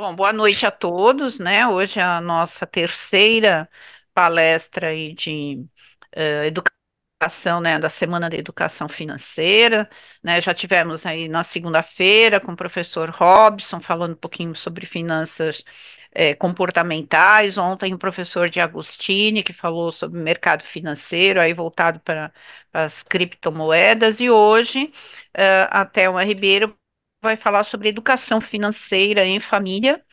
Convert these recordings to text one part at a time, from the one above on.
Bom, boa noite a todos, né? Hoje é a nossa terceira palestra aí de educação, né? Da Semana da Educação Financeira, né? Já tivemos aí na segunda-feira com o professor Robson falando um pouquinho sobre finanças comportamentais. Ontem o professor de Agostini que falou sobre mercado financeiro, aí voltado para as criptomoedas, e hoje a Thelma Ribeiro vai falar sobre educação financeira em família,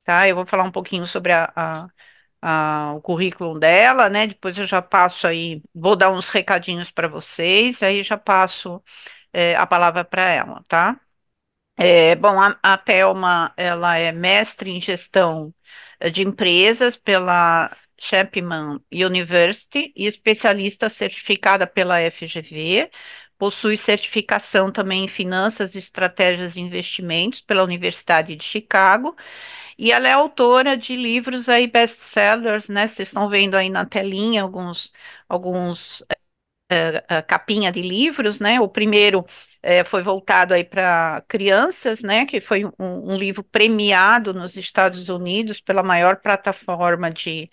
tá? Eu vou falar um pouquinho sobre o currículo dela, né? Depois eu já passo aí, vou dar uns recadinhos para vocês, aí já passo a palavra para ela, tá? Bom, a Thelma, ela é mestre em gestão de empresas pela Chapman University e especialista certificada pela FGV. Possui certificação também em finanças, estratégias e investimentos pela Universidade de Chicago. E ela é autora de livros aí best-sellers, né? Vocês estão vendo aí na telinha alguns capinha de livros, né? O primeiro foi voltado aí para crianças, né? Que foi um livro premiado nos Estados Unidos pela maior plataforma de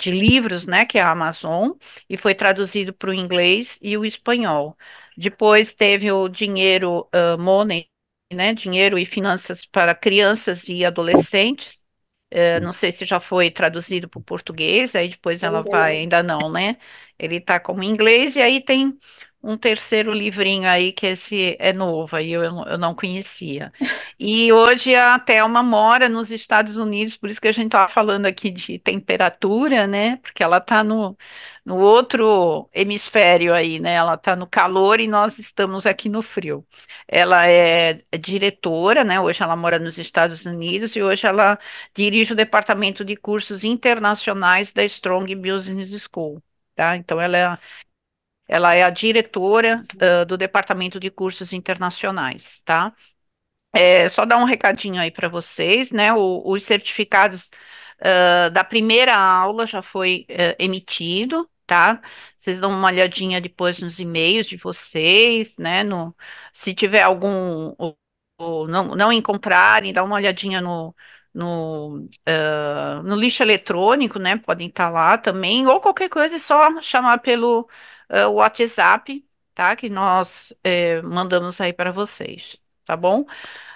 livros, né? Que é a Amazon, e foi traduzido para o inglês e o espanhol. Depois teve o Dinheiro Money, né? Dinheiro e Finanças para Crianças e Adolescentes. Não sei se já foi traduzido para o português, aí depois ela Ainda vai, não. ainda não, né? Ele está como em inglês, e aí tem um terceiro livrinho aí, que esse é novo, aí eu não conhecia. E hoje a Thelma mora nos Estados Unidos, por isso que a gente estava falando aqui de temperatura, né? Porque ela está no outro hemisfério aí, né? Ela está no calor e nós estamos aqui no frio. Ela é diretora, né? Hoje ela mora nos Estados Unidos e hoje ela dirige o departamento de cursos internacionais da Strong Business School, tá? Então ela é a diretora do departamento de cursos internacionais, tá? Só dar um recadinho aí para vocês, né? Os certificados da primeira aula já foi emitido, tá? Vocês dão uma olhadinha depois nos e-mails de vocês, né? Se tiver algum ou não encontrarem, dá uma olhadinha no lixo eletrônico, né? Podem estar lá também, ou qualquer coisa, é só chamar pelo WhatsApp, tá? Que nós mandamos aí para vocês, tá bom?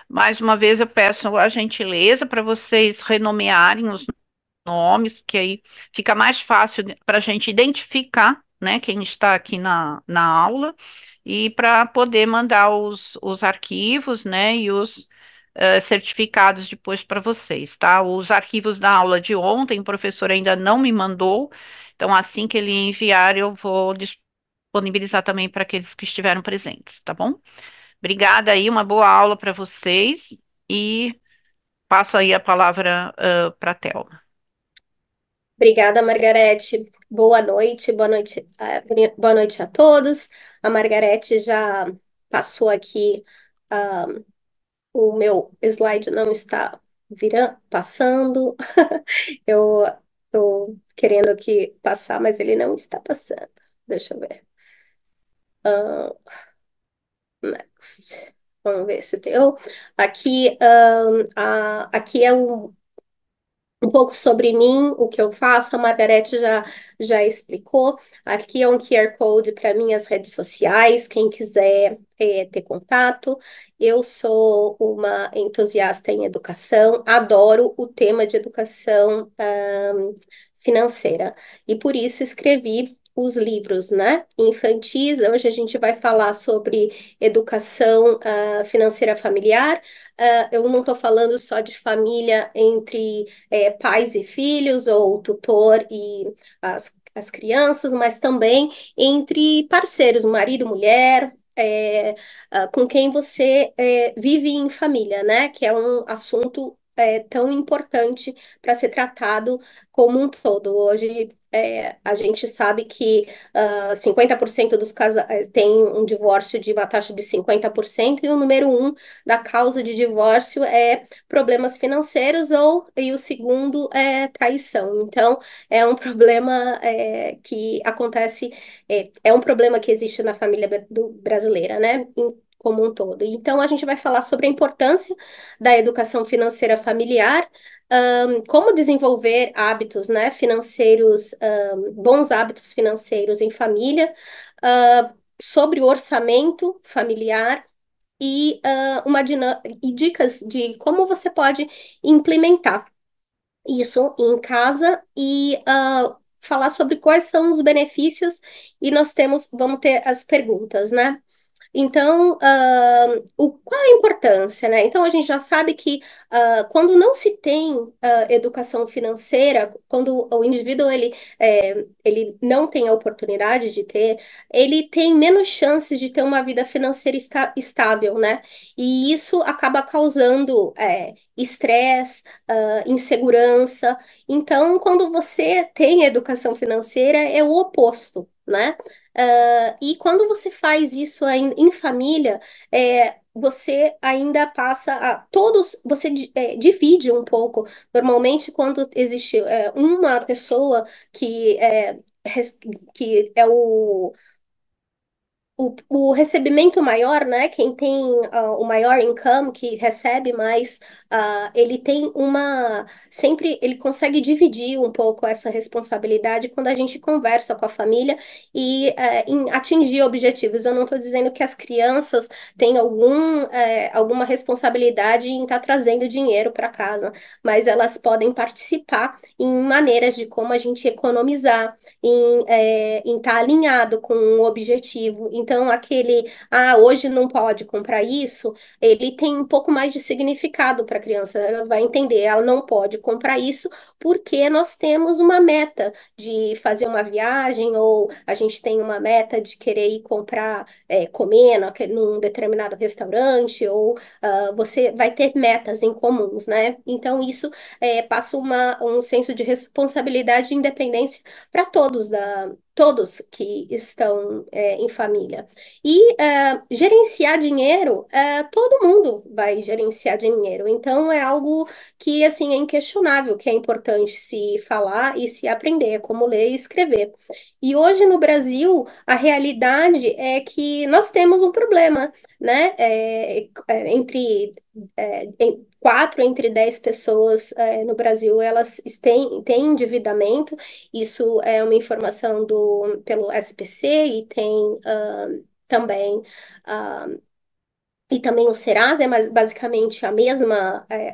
Mais uma vez eu peço a gentileza para vocês renomearem os nomes, que aí fica mais fácil para a gente identificar, né, quem está aqui na aula, e para poder mandar os arquivos, né, e os certificados depois para vocês, tá? Os arquivos da aula de ontem, o professor ainda não me mandou, então assim que ele enviar, eu vou disponibilizar também para aqueles que estiveram presentes, tá bom? Obrigada aí, uma boa aula para vocês e passo aí a palavra para a Thelma. Obrigada, Margarete. Boa noite, boa noite a todos. A Margarete já passou aqui, ah, o meu slide não está passando. Eu estou querendo aqui passar, mas ele não está passando. Deixa eu ver. Ah, next. Vamos ver se deu. Aqui, aqui é um pouco sobre mim, o que eu faço, a Margarete já explicou. Aqui é um QR Code para minhas redes sociais, quem quiser ter contato. Eu sou uma entusiasta em educação, adoro o tema de educação financeira, e por isso escrevi os livros, né, infantis. Hoje a gente vai falar sobre educação financeira familiar. Eu não estou falando só de família entre pais e filhos, ou tutor e as crianças, mas também entre parceiros, marido, mulher, com quem você vive em família, né? Que é um assunto tão importante para ser tratado como um todo. Hoje a gente sabe que 50% dos casais tem um divórcio de uma taxa de 50%, e o número um da causa de divórcio é problemas financeiros, e o segundo é traição. Então, é um problema que acontece, é um problema que existe na família brasileira, né? como um todo. Então, a gente vai falar sobre a importância da educação financeira familiar, como desenvolver hábitos, né, financeiros, bons hábitos financeiros em família, sobre o orçamento familiar e, e dicas de como você pode implementar isso em casa e falar sobre quais são os benefícios e vamos ter as perguntas, né? Então, qual é a importância, né? Então, a gente já sabe que quando não se tem educação financeira, quando o indivíduo ele não tem a oportunidade de ter, ele tem menos chances de ter uma vida financeira estável, né? E isso acaba causando estresse, insegurança. Então, quando você tem educação financeira, é o oposto, né? E quando você faz isso em família, você ainda passa a todos, você divide um pouco. Normalmente, quando existe uma pessoa que que é o recebimento maior, né? Quem tem o maior income, que recebe mais, ele tem sempre ele consegue dividir um pouco essa responsabilidade quando a gente conversa com a família e em atingir objetivos. Eu não estou dizendo que as crianças têm alguma responsabilidade em estar trazendo dinheiro para casa, mas elas podem participar em maneiras de como a gente economizar em estar alinhado com um objetivo. Então, hoje não pode comprar isso, ele tem um pouco mais de significado para a criança. Ela vai entender, ela não pode comprar isso porque nós temos uma meta de fazer uma viagem ou a gente tem uma meta de querer ir comprar, comer num determinado restaurante ou você vai ter metas em comuns, né? Então, isso passa um senso de responsabilidade e independência para todos que estão em família. E gerenciar dinheiro, todo mundo vai gerenciar dinheiro. Então é algo que assim é inquestionável, que é importante se falar e se aprender, é como ler e escrever. E hoje no Brasil, a realidade é que nós temos um problema, né? Quatro entre 10 pessoas no Brasil, elas têm endividamento. Isso é uma informação pelo SPC e tem também ah, e também o Serasa, mas basicamente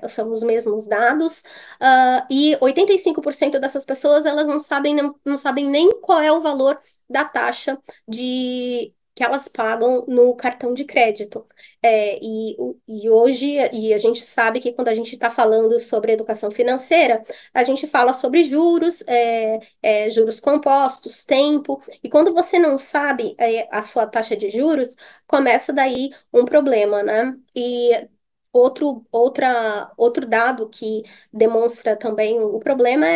são os mesmos dados, e 85% dessas pessoas elas não sabem nem qual é o valor da taxa que elas pagam no cartão de crédito. E hoje, e a gente sabe que quando a gente está falando sobre educação financeira, a gente fala sobre juros, juros compostos, tempo, e quando você não sabe a sua taxa de juros, começa daí um problema, né? E outro dado que demonstra também o problema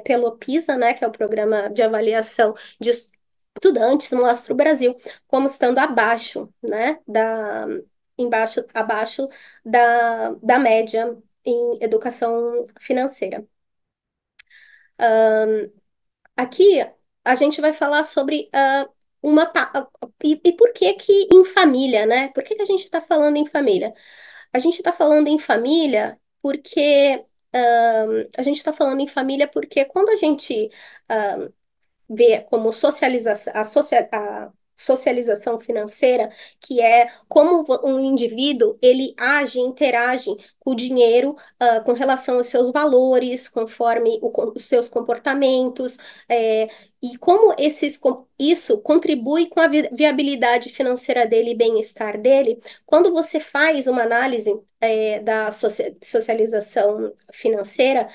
pelo PISA, né, que é o Programa de Avaliação de Estudantes, mostra o Brasil como estando abaixo da média em educação financeira. Aqui a gente vai falar sobre e por que que em família, né? Por que que a gente está falando em família? A gente está falando em família porque a gente está falando em família porque quando a gente vê como a socialização financeira, que é como um indivíduo ele age, interage com o dinheiro, com relação aos seus valores, conforme os seus comportamentos, e como isso contribui com a viabilidade financeira dele e bem-estar dele. Quando você faz uma análise da socialização financeira,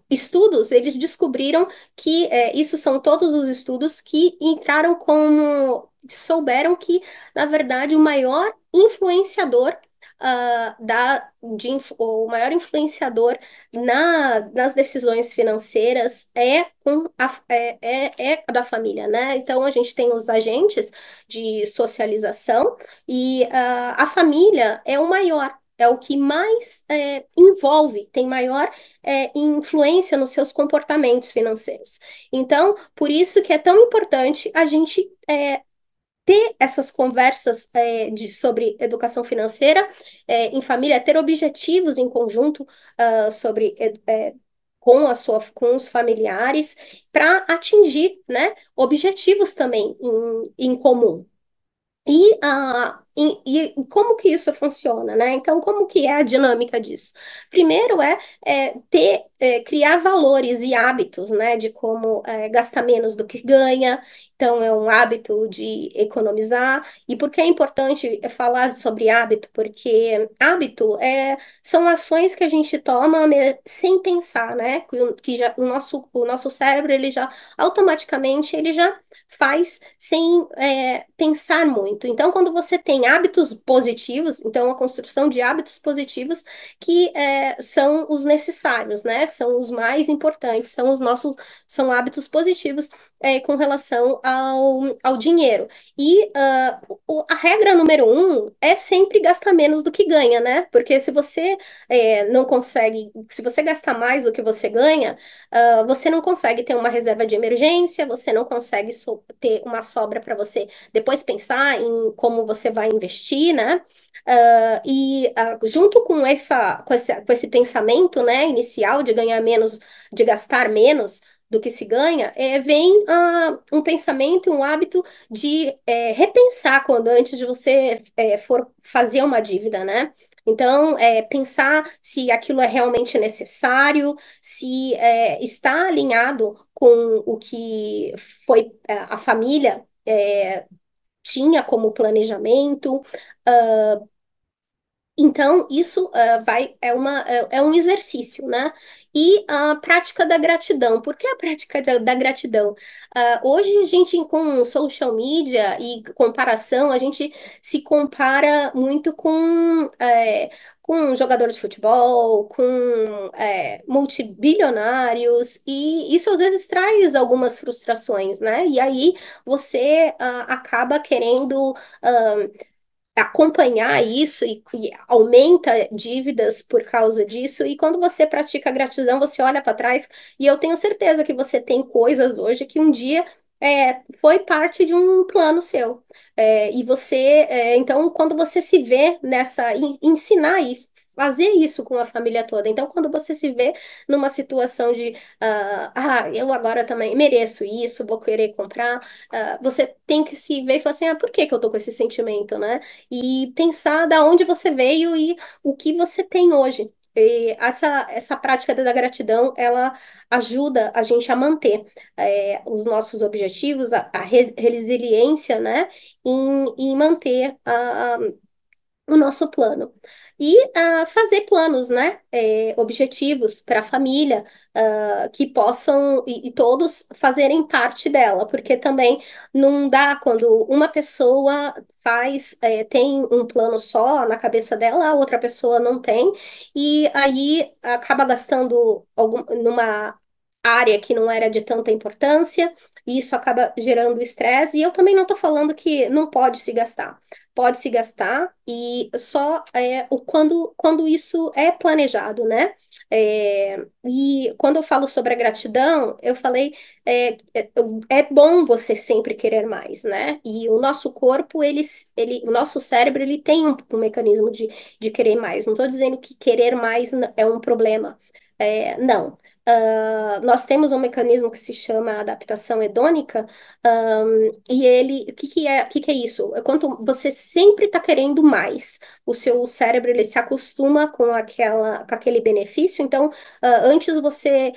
estudos, eles descobriram que isso são todos os estudos que entraram souberam que, na verdade, o maior influenciador o maior influenciador nas decisões financeiras é da família, né? Então a gente tem os agentes de socialização e a família é o maior. É o que mais envolve, tem maior influência nos seus comportamentos financeiros. Então, por isso que é tão importante a gente ter essas conversas sobre educação financeira em família, ter objetivos em conjunto sobre com com os familiares para atingir, né, objetivos também em comum. E como que isso funciona, né? Então, como que é a dinâmica disso? Primeiro criar valores e hábitos, né? De como gastar menos do que ganha. Então, é um hábito de economizar. E por que é importante falar sobre hábito? Porque são ações que a gente toma sem pensar, né? Que já, o nosso cérebro, ele já automaticamente, ele já faz sem pensar muito. Então, quando você tem hábitos positivos, então a construção de hábitos positivos que são os necessários, né? São os mais importantes, são hábitos positivos com relação ao dinheiro. E a regra número um é sempre gastar menos do que ganha, né? Porque se você não consegue, se você gastar mais do que você ganha, você não consegue ter uma reserva de emergência, você não consegue ter uma sobra para você depois pensar em como você vai investir, né? Junto com com esse pensamento, né, inicial de ganhar menos, de gastar menos do que se ganha, vem um pensamento e um hábito de repensar quando antes de você for fazer uma dívida, né? Então, pensar se aquilo é realmente necessário, se está alinhado com o que foi a família tinha como planejamento. Então, isso é um exercício, né? E a prática da gratidão. Por que a prática da gratidão? Hoje, a gente, com social media e comparação, a gente se compara muito com um jogador de futebol, com multibilionários, e isso às vezes traz algumas frustrações, né? E aí você acaba querendo acompanhar isso e aumenta dívidas por causa disso. E quando você pratica gratidão, você olha para trás e eu tenho certeza que você tem coisas hoje que um dia foi parte de um plano seu. Então, quando você se vê ensinar e fazer isso com a família toda. Então, quando você se vê numa situação de, eu agora também mereço isso, vou querer comprar, você tem que se ver e falar assim, por que que eu tô com esse sentimento, né? E pensar da onde você veio e o que você tem hoje. E essa prática da gratidão, ela ajuda a gente a manter os nossos objetivos, a resiliência, né, em manter o nosso plano. E fazer planos, né? Objetivos para a família, que possam, e todos fazerem parte dela, porque também não dá quando uma pessoa tem um plano só na cabeça dela, a outra pessoa não tem, e aí acaba gastando numa área que não era de tanta importância, e isso acaba gerando estresse, e eu também não estou falando que não pode se gastar. Pode se gastar e só quando isso é planejado, né? E quando eu falo sobre a gratidão, eu falei é bom você sempre querer mais, né? E o nosso corpo, o nosso cérebro, ele tem um mecanismo de querer mais. Não estou dizendo que querer mais é um problema. Não. Nós temos um mecanismo que se chama adaptação hedônica, e o que é isso? É quando você sempre está querendo mais. O seu cérebro, ele se acostuma com aquele benefício. Então, antes você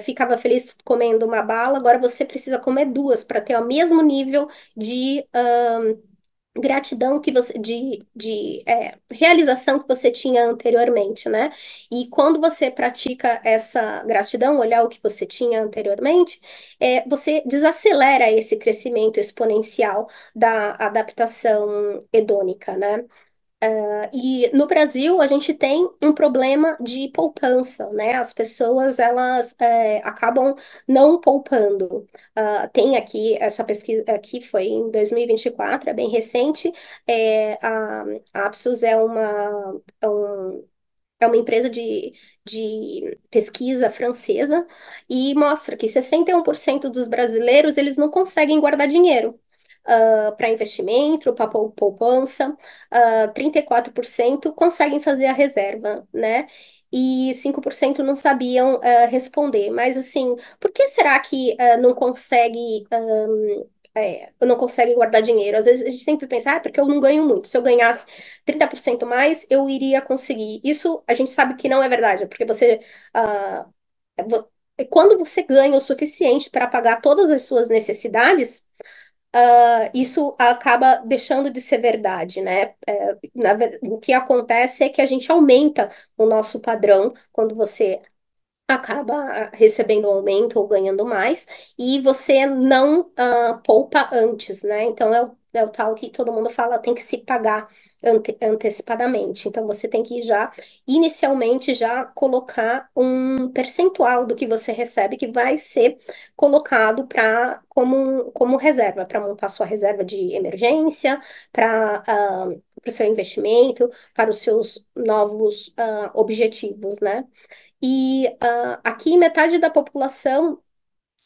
ficava feliz comendo uma bala, agora você precisa comer duas para ter o mesmo nível de gratidão de realização que você tinha anteriormente, né? E quando você pratica essa gratidão, olhar o que você tinha anteriormente, você desacelera esse crescimento exponencial da adaptação hedônica, né? E no Brasil a gente tem um problema de poupança, né? As pessoas elas acabam não poupando. Tem aqui essa pesquisa aqui foi em 2024, é bem recente. A Apsos é uma empresa de pesquisa francesa e mostra que 61% dos brasileiros eles não conseguem guardar dinheiro. para investimento, para poupança, 34% conseguem fazer a reserva, né? E 5% não sabiam responder. Mas assim, por que será que não consegue não consegue guardar dinheiro? Às vezes a gente sempre pensa, porque eu não ganho muito. Se eu ganhasse 30% mais, eu iria conseguir. Isso a gente sabe que não é verdade, porque ah, vo- quando você ganha o suficiente para pagar todas as suas necessidades, isso acaba deixando de ser verdade, né? O que acontece é que a gente aumenta o nosso padrão quando você acaba recebendo um aumento ou ganhando mais, e você não poupa antes, né? Então é o tal que todo mundo fala, tem que se pagar antecipadamente. Então você tem que já, inicialmente, já colocar um percentual do que você recebe que vai ser colocado como reserva, para montar sua reserva de emergência, para o seu investimento, para os seus novos objetivos, né? E aqui metade da população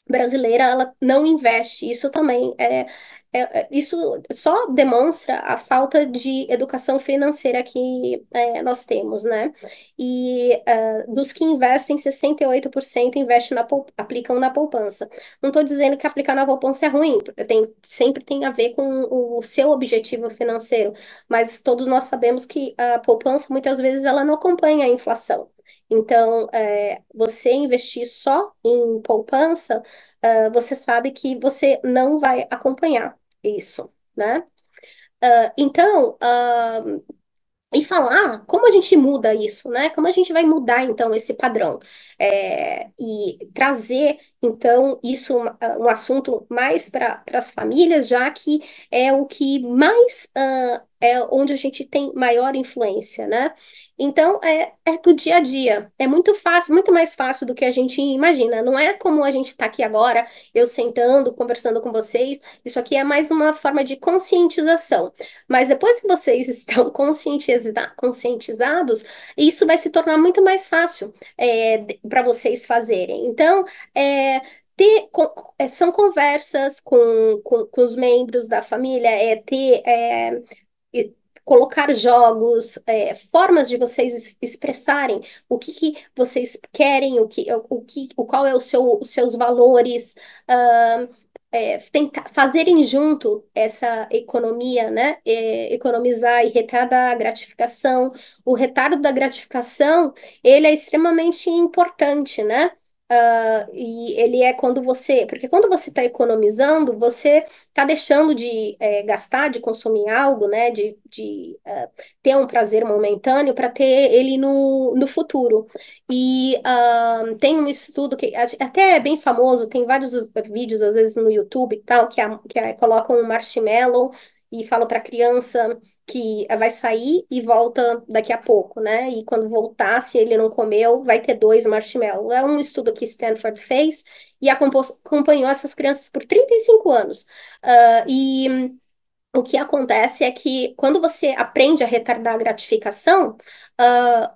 brasileira ela não investe. Isso também isso só demonstra a falta de educação financeira que nós temos, né? E dos que investem, 68% investem aplicam na poupança. Não estou dizendo que aplicar na poupança é ruim, porque sempre tem a ver com o seu objetivo financeiro, mas todos nós sabemos que a poupança muitas vezes ela não acompanha a inflação. Então, você investir só em poupança, você sabe que você não vai acompanhar isso, né? Então, e falar como a gente muda isso, né? Como a gente vai mudar, então, esse padrão. E trazer, então, isso um assunto mais para as famílias, já que é o que mais é onde a gente tem maior influência, né? Então, é do dia a dia. É muito fácil, muito mais fácil do que a gente imagina. Não é como a gente está aqui agora, eu sentando, conversando com vocês. Isso aqui é mais uma forma de conscientização. Mas depois que vocês estão conscientizados, isso vai se tornar muito mais fácil para vocês fazerem. Então, é, são conversas com os membros da família, e colocar jogos, formas de vocês expressarem o que vocês querem, qual é os seus valores, tentar fazerem junto essa economia, né? Economizar e retardar a gratificação. O retardo da gratificação, ele é extremamente importante, né? E ele é porque quando você está economizando, você está deixando de gastar, de consumir algo, né? De ter um prazer momentâneo para ter ele no futuro. E tem um estudo que até é bem famoso, tem vários vídeos, às vezes, no YouTube e tal, colocam um marshmallow e falam para a criança que vai sair e volta daqui a pouco, né? E quando voltar, se ele não comeu, vai ter dois marshmallows. É um estudo que Stanford fez e acompanhou essas crianças por 35 anos. E o que acontece é que quando você aprende a retardar a gratificação,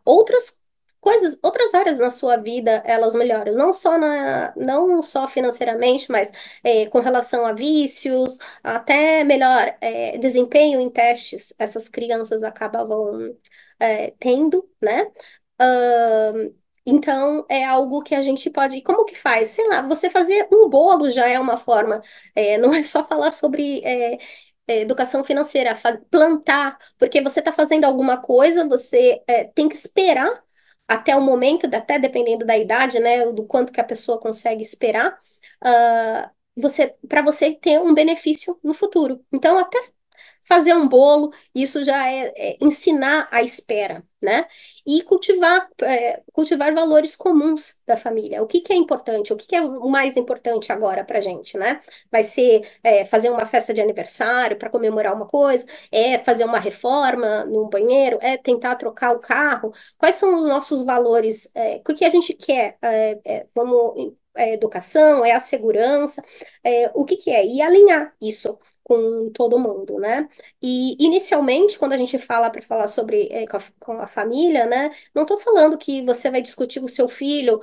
outras coisas, outras áreas na sua vida, elas melhoram, não só financeiramente, mas com relação a vícios, até melhor desempenho em testes, essas crianças acabavam tendo, né? Então, é algo que a gente pode. E como que faz? Sei lá, você fazer um bolo já é uma forma. Não é só falar sobre educação financeira, plantar, porque você está fazendo alguma coisa, você tem que esperar até o momento, até dependendo da idade, né, do quanto que a pessoa consegue esperar, para você ter um benefício no futuro. Então, até fazer um bolo, isso já é ensinar a espera, né? E cultivar valores comuns da família. O que que é importante? O que que é o mais importante agora para gente, né? Vai ser fazer uma festa de aniversário para comemorar uma coisa? É fazer uma reforma no banheiro? É tentar trocar o carro? Quais são os nossos valores? O que a gente quer? Vamos educação, é a segurança, o que que é? E alinhar isso com todo mundo, né? E inicialmente, quando a gente fala para falar sobre com a família, né? Não estou falando que você vai discutir com o seu filho,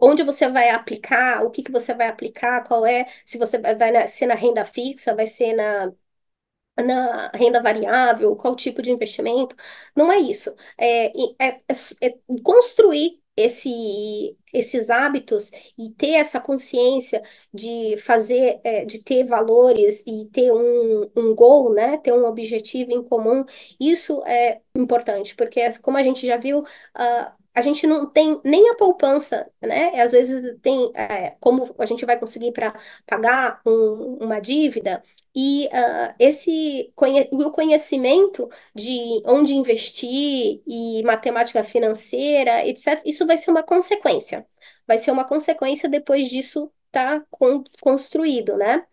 onde você vai aplicar, o que que você vai aplicar, qual é, se você ser na renda fixa, vai ser na renda variável, qual tipo de investimento. Não é isso. É construir esses hábitos e ter essa consciência de fazer, de ter valores e ter um goal, né? Ter um objetivo em comum. Isso é importante, porque como a gente já viu, a gente não tem nem a poupança, né? Às vezes tem, como a gente vai conseguir para pagar uma dívida. E o conhecimento de onde investir e matemática financeira, etc., isso vai ser uma consequência. Vai ser uma consequência depois disso estar construído, né?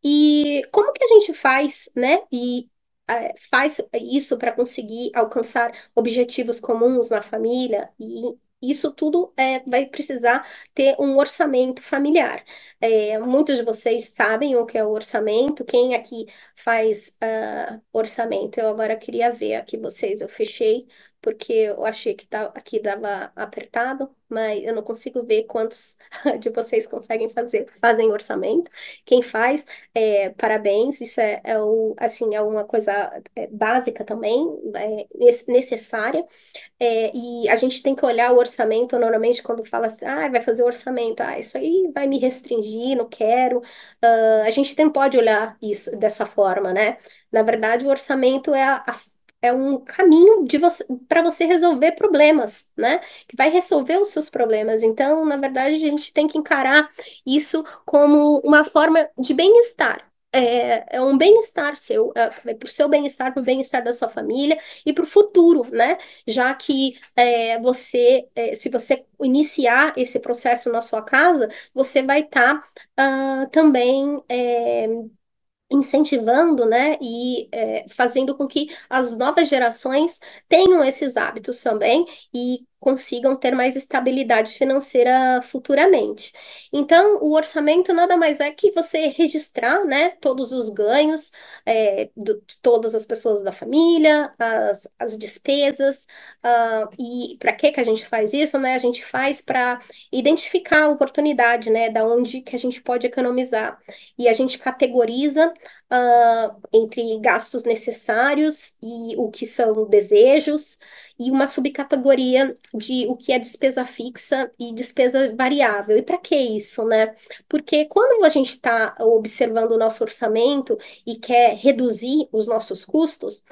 E como que a gente faz, né? E faz isso para conseguir alcançar objetivos comuns na família e isso tudo vai precisar ter um orçamento familiar. Muitos de vocês sabem o que é o orçamento. Quem aqui faz orçamento? Eu agora queria ver aqui vocês. Eu fechei porque eu achei que aqui dava apertado, mas eu não consigo ver quantos de vocês fazem orçamento. Quem faz? Parabéns, isso assim, é uma coisa básica também, necessária. E a gente tem que olhar o orçamento, normalmente, quando fala assim, vai fazer orçamento, isso aí vai me restringir, não quero. A gente não pode olhar isso dessa forma, né? Na verdade, o orçamento é um caminho de você para você resolver problemas, né? Que vai resolver os seus problemas. Então, na verdade, a gente tem que encarar isso como uma forma de bem-estar. É um bem-estar seu, para o seu bem-estar, para o bem-estar da sua família e para o futuro, né? Já que se você iniciar esse processo na sua casa, você vai estar também incentivando, né, e fazendo com que as novas gerações tenham esses hábitos também e consigam ter mais estabilidade financeira futuramente. Então, o orçamento nada mais é que você registrar, né, todos os ganhos de todas as pessoas da família, as despesas, e para que a gente faz isso, né? A gente faz para identificar a oportunidade, né, da onde que a gente pode economizar. E a gente categoriza entre gastos necessários e o que são desejos, e uma subcategoria de o que é despesa fixa e despesa variável. E para que isso, né? Porque quando a gente está observando o nosso orçamento e quer reduzir os nossos custos,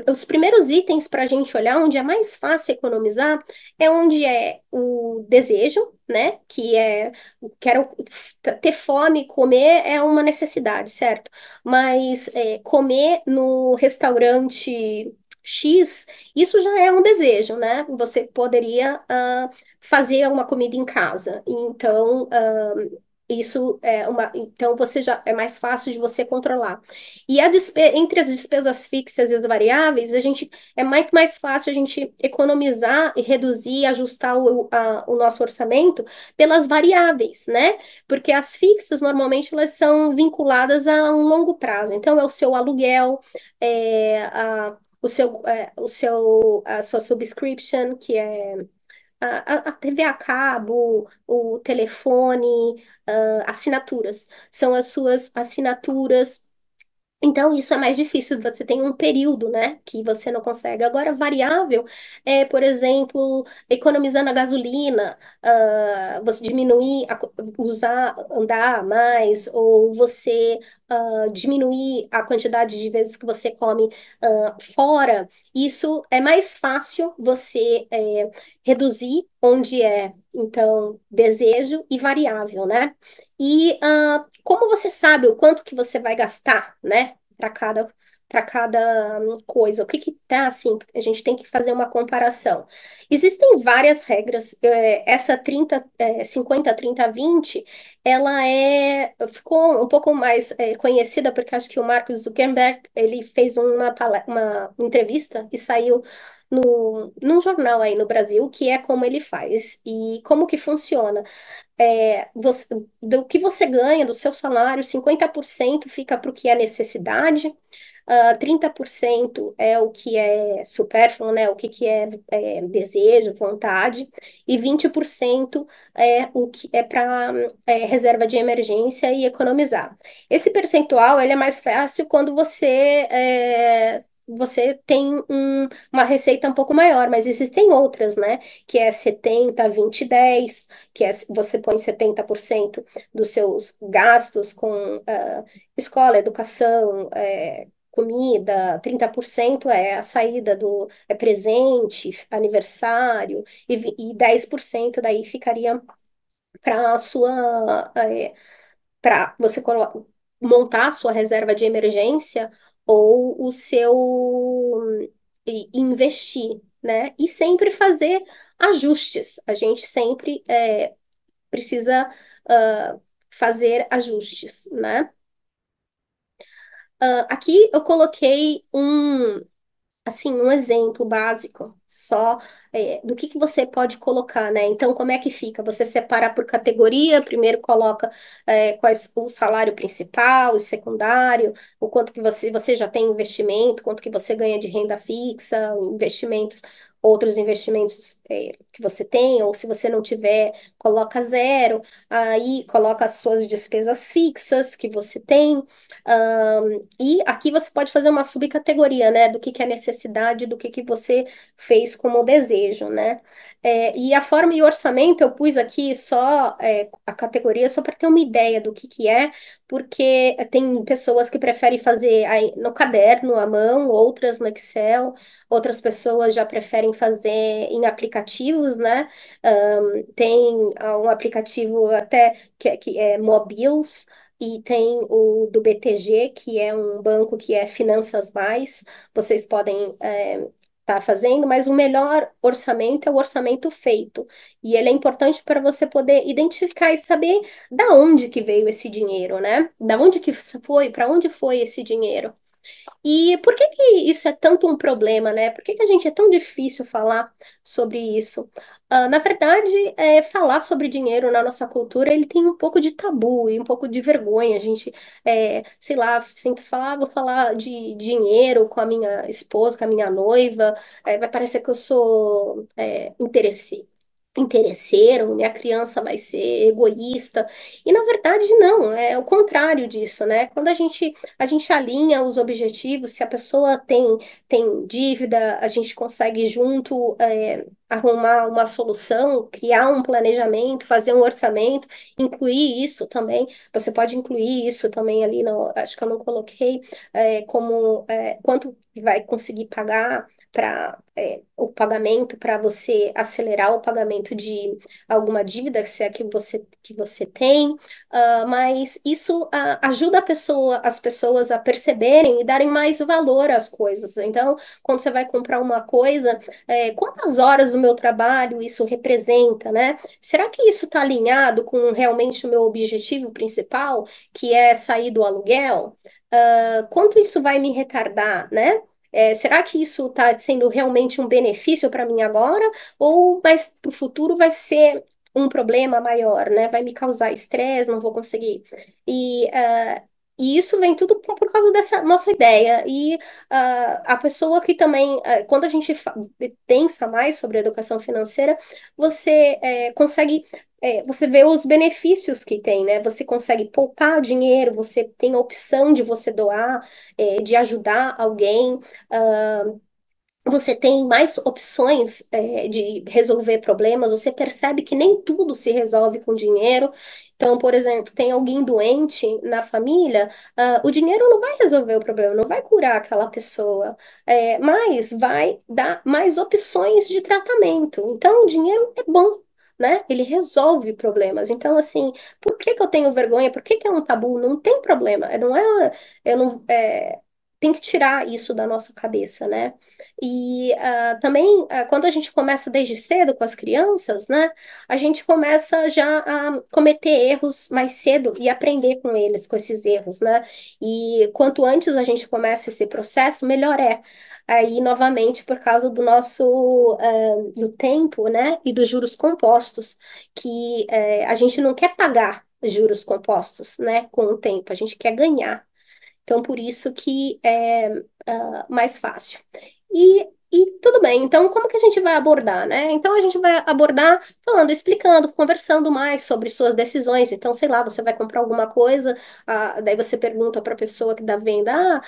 os primeiros itens para a gente olhar onde é mais fácil economizar é onde é o desejo, né? Que é quero ter fome, comer é uma necessidade, certo? Mas comer no restaurante X, isso já é um desejo, né? Você poderia fazer uma comida em casa. Então, isso é então você já é mais fácil de você controlar. E entre as despesas fixas e as variáveis, é muito mais fácil a gente economizar e reduzir, ajustar o nosso orçamento pelas variáveis, né? Porque as fixas normalmente elas são vinculadas a um longo prazo. Então é o seu aluguel, a sua subscription, que é a TV a cabo, o telefone, assinaturas. São as suas assinaturas. Então, isso é mais difícil, você tem um período, né, que você não consegue. Agora, variável por exemplo, economizando a gasolina, você diminuir, andar mais, ou você diminuir a quantidade de vezes que você come fora. Isso é mais fácil você reduzir onde então, desejo e variável, né? E como você sabe o quanto que você vai gastar, né? Para cada coisa, o que que tá assim? A gente tem que fazer uma comparação. Existem várias regras. Essa 50, 30, 20, ela ficou um pouco mais conhecida porque acho que o Mark Zuckerberg ele fez uma entrevista e saiu num jornal aí no Brasil, que é como ele faz e como que funciona. Do que você ganha do seu salário, 50% fica para o que é necessidade, 30% é o que é supérfluo, né? O que é desejo, vontade, e 20% é o que é para reserva de emergência e economizar. Esse percentual ele é mais fácil quando você tem uma receita um pouco maior, mas existem outras, né? Que é 70, 20, 10, que é você põe 70% dos seus gastos com escola, educação, comida, 30% é a saída é presente, aniversário, e 10% daí ficaria para a sua para você montar a sua reserva de emergência ou o seu investir, né? E sempre fazer ajustes. A gente sempre precisa fazer ajustes, né? Aqui eu coloquei assim, um exemplo básico só do que você pode colocar, né? Então, como é que fica? Você separa por categoria, primeiro coloca quais o salário principal, o secundário, o quanto que você já tem investimento, quanto que você ganha de renda fixa, investimentos, outros investimentos que você tem, ou se você não tiver, coloca zero, aí coloca as suas despesas fixas que você tem. E aqui você pode fazer uma subcategoria, né, do que é necessidade, do que você fez como desejo, né? E a forma e o orçamento eu pus aqui só a categoria só para ter uma ideia do que é, porque tem pessoas que preferem fazer aí no caderno, à mão, outras no Excel, outras pessoas já preferem fazer em aplicativos, né? Tem um aplicativo até que é Mobiles, e tem o do BTG, que é um banco que é Finanças Mais. Vocês podem estar fazendo, mas o melhor orçamento é o orçamento feito. E ele é importante para você poder identificar e saber da onde que veio esse dinheiro, né? Da onde que foi, para onde foi esse dinheiro. E por que que isso é tanto um problema, né? Por que que a gente é tão difícil falar sobre isso? Na verdade, falar sobre dinheiro na nossa cultura, ele tem um pouco de tabu e um pouco de vergonha. A gente, sei lá, sempre fala, vou falar de dinheiro com a minha esposa, com a minha noiva, vai parecer que eu sou interesseiro, minha criança vai ser egoísta. E na verdade, não, é o contrário disso, né? Quando a gente alinha os objetivos, se a pessoa tem dívida, a gente consegue junto arrumar uma solução, criar um planejamento, fazer um orçamento, incluir isso também. Você pode incluir isso também ali, no, acho que eu não coloquei, como quanto que vai conseguir pagar para o pagamento para você acelerar o pagamento de alguma dívida, se é que você tem. Mas isso ajuda as pessoas a perceberem e darem mais valor às coisas. Então, quando você vai comprar uma coisa, quantas horas do meu trabalho isso representa, né? Será que isso está alinhado com realmente o meu objetivo principal, que é sair do aluguel? Quanto isso vai me retardar, né? Será que isso está sendo realmente um benefício para mim agora? Ou mais para o futuro vai ser um problema maior, né? Vai me causar estresse, não vou conseguir. E, ah, e isso vem tudo por causa dessa nossa ideia. E a pessoa que também, quando a gente pensa mais sobre educação financeira, você consegue. Você vê os benefícios que tem, né? Você consegue poupar dinheiro, você tem a opção de você doar, de ajudar alguém. Você tem mais opções, de resolver problemas, você percebe que nem tudo se resolve com dinheiro. Então, por exemplo, tem alguém doente na família, o dinheiro não vai resolver o problema, não vai curar aquela pessoa, mas vai dar mais opções de tratamento. Então, o dinheiro é bom. Né? Ele resolve problemas. Então, assim, por que que eu tenho vergonha? Por que que é um tabu? Não tem problema. Não é, eu não, tem que tirar isso da nossa cabeça, né? E também, quando a gente começa desde cedo com as crianças, né? A gente começa já a cometer erros mais cedo e aprender com eles, com esses erros, né? E quanto antes a gente começa esse processo, melhor é. Aí, novamente, por causa do nosso, do tempo, né? E dos juros compostos, que a gente não quer pagar juros compostos, né? Com o tempo, a gente quer ganhar. Então, por isso que é mais fácil. E tudo bem, então como que a gente vai abordar, né? Então a gente vai abordar falando, explicando, conversando mais sobre suas decisões. Então, sei lá, você vai comprar alguma coisa, daí você pergunta para a pessoa que dá venda,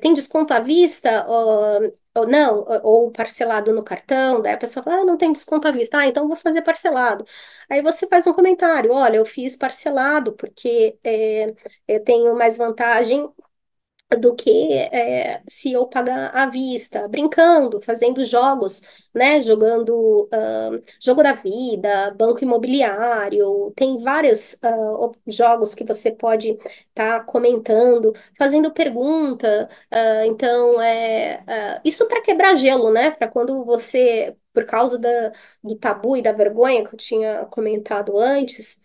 tem desconto à vista? Ou não, ou parcelado no cartão, daí a pessoa fala, não tem desconto à vista, então eu vou fazer parcelado. Aí você faz um comentário, olha, eu fiz parcelado porque eu tenho mais vantagem do que se eu pagar à vista, brincando, fazendo jogos, né? Jogando jogo da vida, banco imobiliário, tem vários jogos que você pode estar comentando, fazendo pergunta. Então, isso para quebrar gelo, né? Para quando você. Por causa do tabu e da vergonha que eu tinha comentado antes,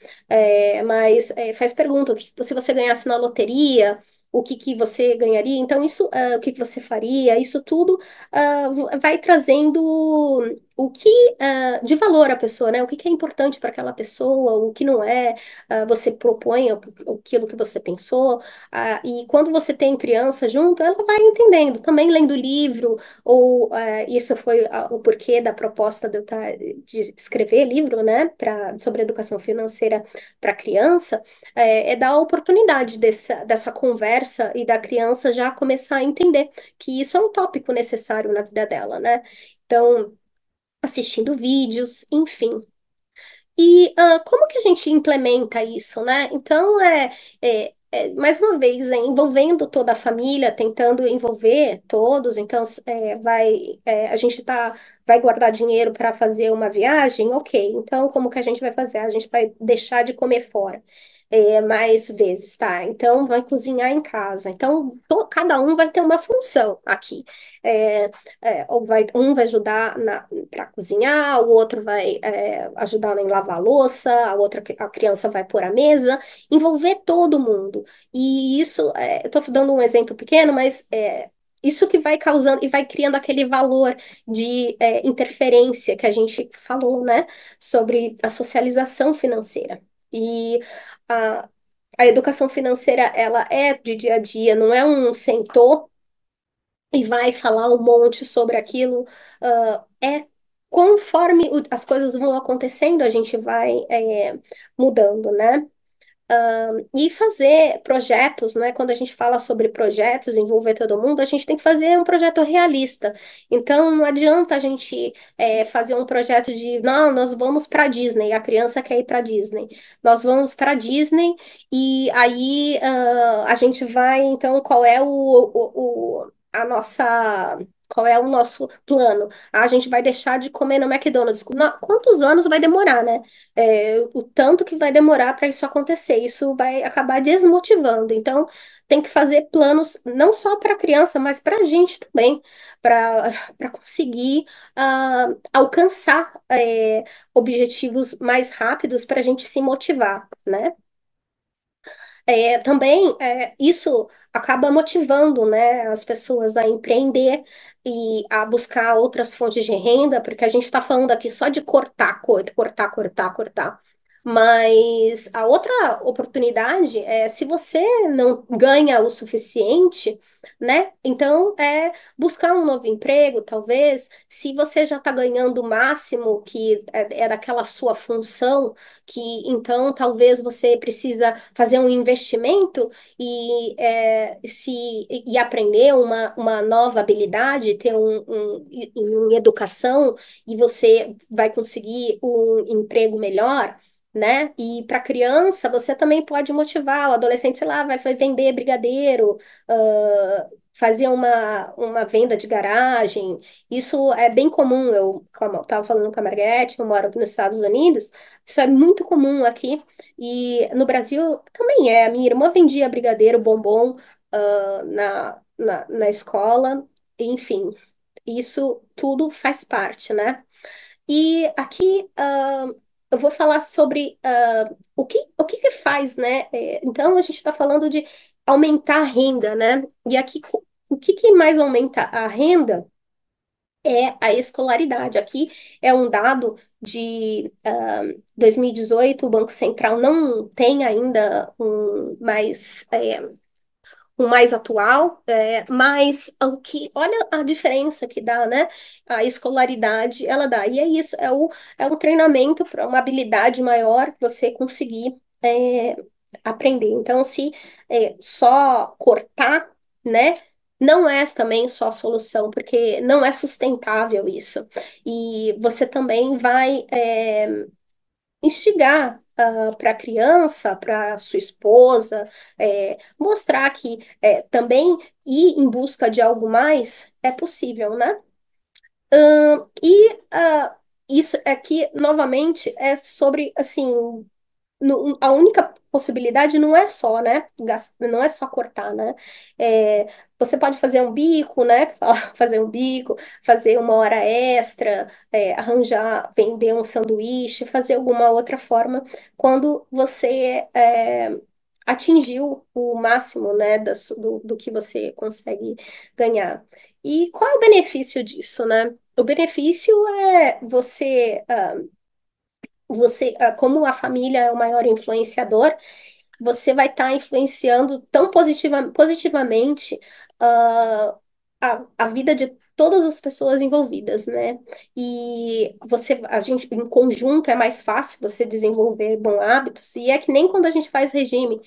mas faz pergunta: se você ganhasse na loteria, o que que você ganharia. Então, isso, o que que você faria, isso tudo vai trazendo o que de valor à pessoa, né? O que que é importante para aquela pessoa, o que não é. Você propõe aquilo que você pensou, e quando você tem criança junto, ela vai entendendo, também lendo livro, ou isso foi o porquê da proposta de escrever livro, né, sobre educação financeira para criança, dar a oportunidade dessa conversa e da criança já começar a entender que isso é um tópico necessário na vida dela, né? Então, assistindo vídeos, enfim. E como que a gente implementa isso, né? Então, mais uma vez, envolvendo toda a família, tentando envolver todos. Então, a gente vai guardar dinheiro para fazer uma viagem? Ok. Então, como que a gente vai fazer? A gente vai deixar de comer fora. Mais vezes, tá? Então, vai cozinhar em casa. Então, cada um vai ter uma função aqui. Um vai ajudar para cozinhar, o outro vai ajudar em lavar a louça, a criança vai pôr a mesa, envolver todo mundo. E isso, eu estou dando um exemplo pequeno, mas isso que vai causando e vai criando aquele valor de interferência que a gente falou, né, sobre a socialização financeira. E a, a educação financeira, ela é de dia a dia, não é um sentou e vai falar um monte sobre aquilo. Conforme as coisas vão acontecendo, a gente vai mudando, né? E fazer projetos, né? Quando a gente fala sobre projetos, envolver todo mundo, a gente tem que fazer um projeto realista. Então, não adianta a gente fazer um projeto de, não, nós vamos para Disney, a criança quer ir para Disney. Nós vamos para Disney e aí a gente vai, então, qual é o nosso plano? A gente vai deixar de comer no McDonald's. Quantos anos vai demorar, né? O tanto que vai demorar para isso acontecer. Isso vai acabar desmotivando. Então, tem que fazer planos não só para a criança, mas para a gente também, para conseguir alcançar objetivos mais rápidos para a gente se motivar, né? Também isso acaba motivando, né, as pessoas a empreender e a buscar outras fontes de renda, porque a gente está falando aqui só de cortar, cortar, cortar, cortar. Mas a outra oportunidade é se você não ganha o suficiente, né? Então buscar um novo emprego, talvez. Se você já está ganhando o máximo que é daquela sua função, que então talvez você precisa fazer um investimento e aprender uma nova habilidade, ter em educação, e você vai conseguir um emprego melhor. Né? E para criança, você também pode motivar o adolescente, sei lá, vai vender brigadeiro, fazer uma venda de garagem. Isso é bem comum. Como eu estava falando com a Margarete, eu moro aqui nos Estados Unidos, isso é muito comum aqui. E no Brasil também é. A minha irmã vendia brigadeiro, bombom, na escola, enfim, isso tudo faz parte, né? E aqui eu vou falar sobre o que faz, né? Então, a gente está falando de aumentar a renda, né? E aqui, o que mais aumenta a renda é a escolaridade. Aqui é um dado de 2018, o Banco Central não tem ainda um mais atual, mas olha a diferença que dá, né? A escolaridade, ela dá. E é isso, é um treinamento para uma habilidade maior que você conseguir aprender. Então, se só cortar, né? Não é também só a solução, porque não é sustentável isso. E você também vai instigar para a criança, para sua esposa, mostrar que também ir em busca de algo mais é possível, né? E isso aqui, novamente, é sobre, assim, a única possibilidade não é só, né? Não é só cortar, né? É, você pode fazer um bico, né? Fazer um bico, fazer uma hora extra, arranjar, vender um sanduíche, fazer alguma outra forma quando você atingiu o máximo, né? Do que você consegue ganhar. E qual é o benefício disso, né? O benefício é como a família é o maior influenciador, você vai estar influenciando tão positivamente a vida de todas as pessoas envolvidas, né? E a gente, em conjunto, é mais fácil você desenvolver bons hábitos, e é que nem quando a gente faz regime.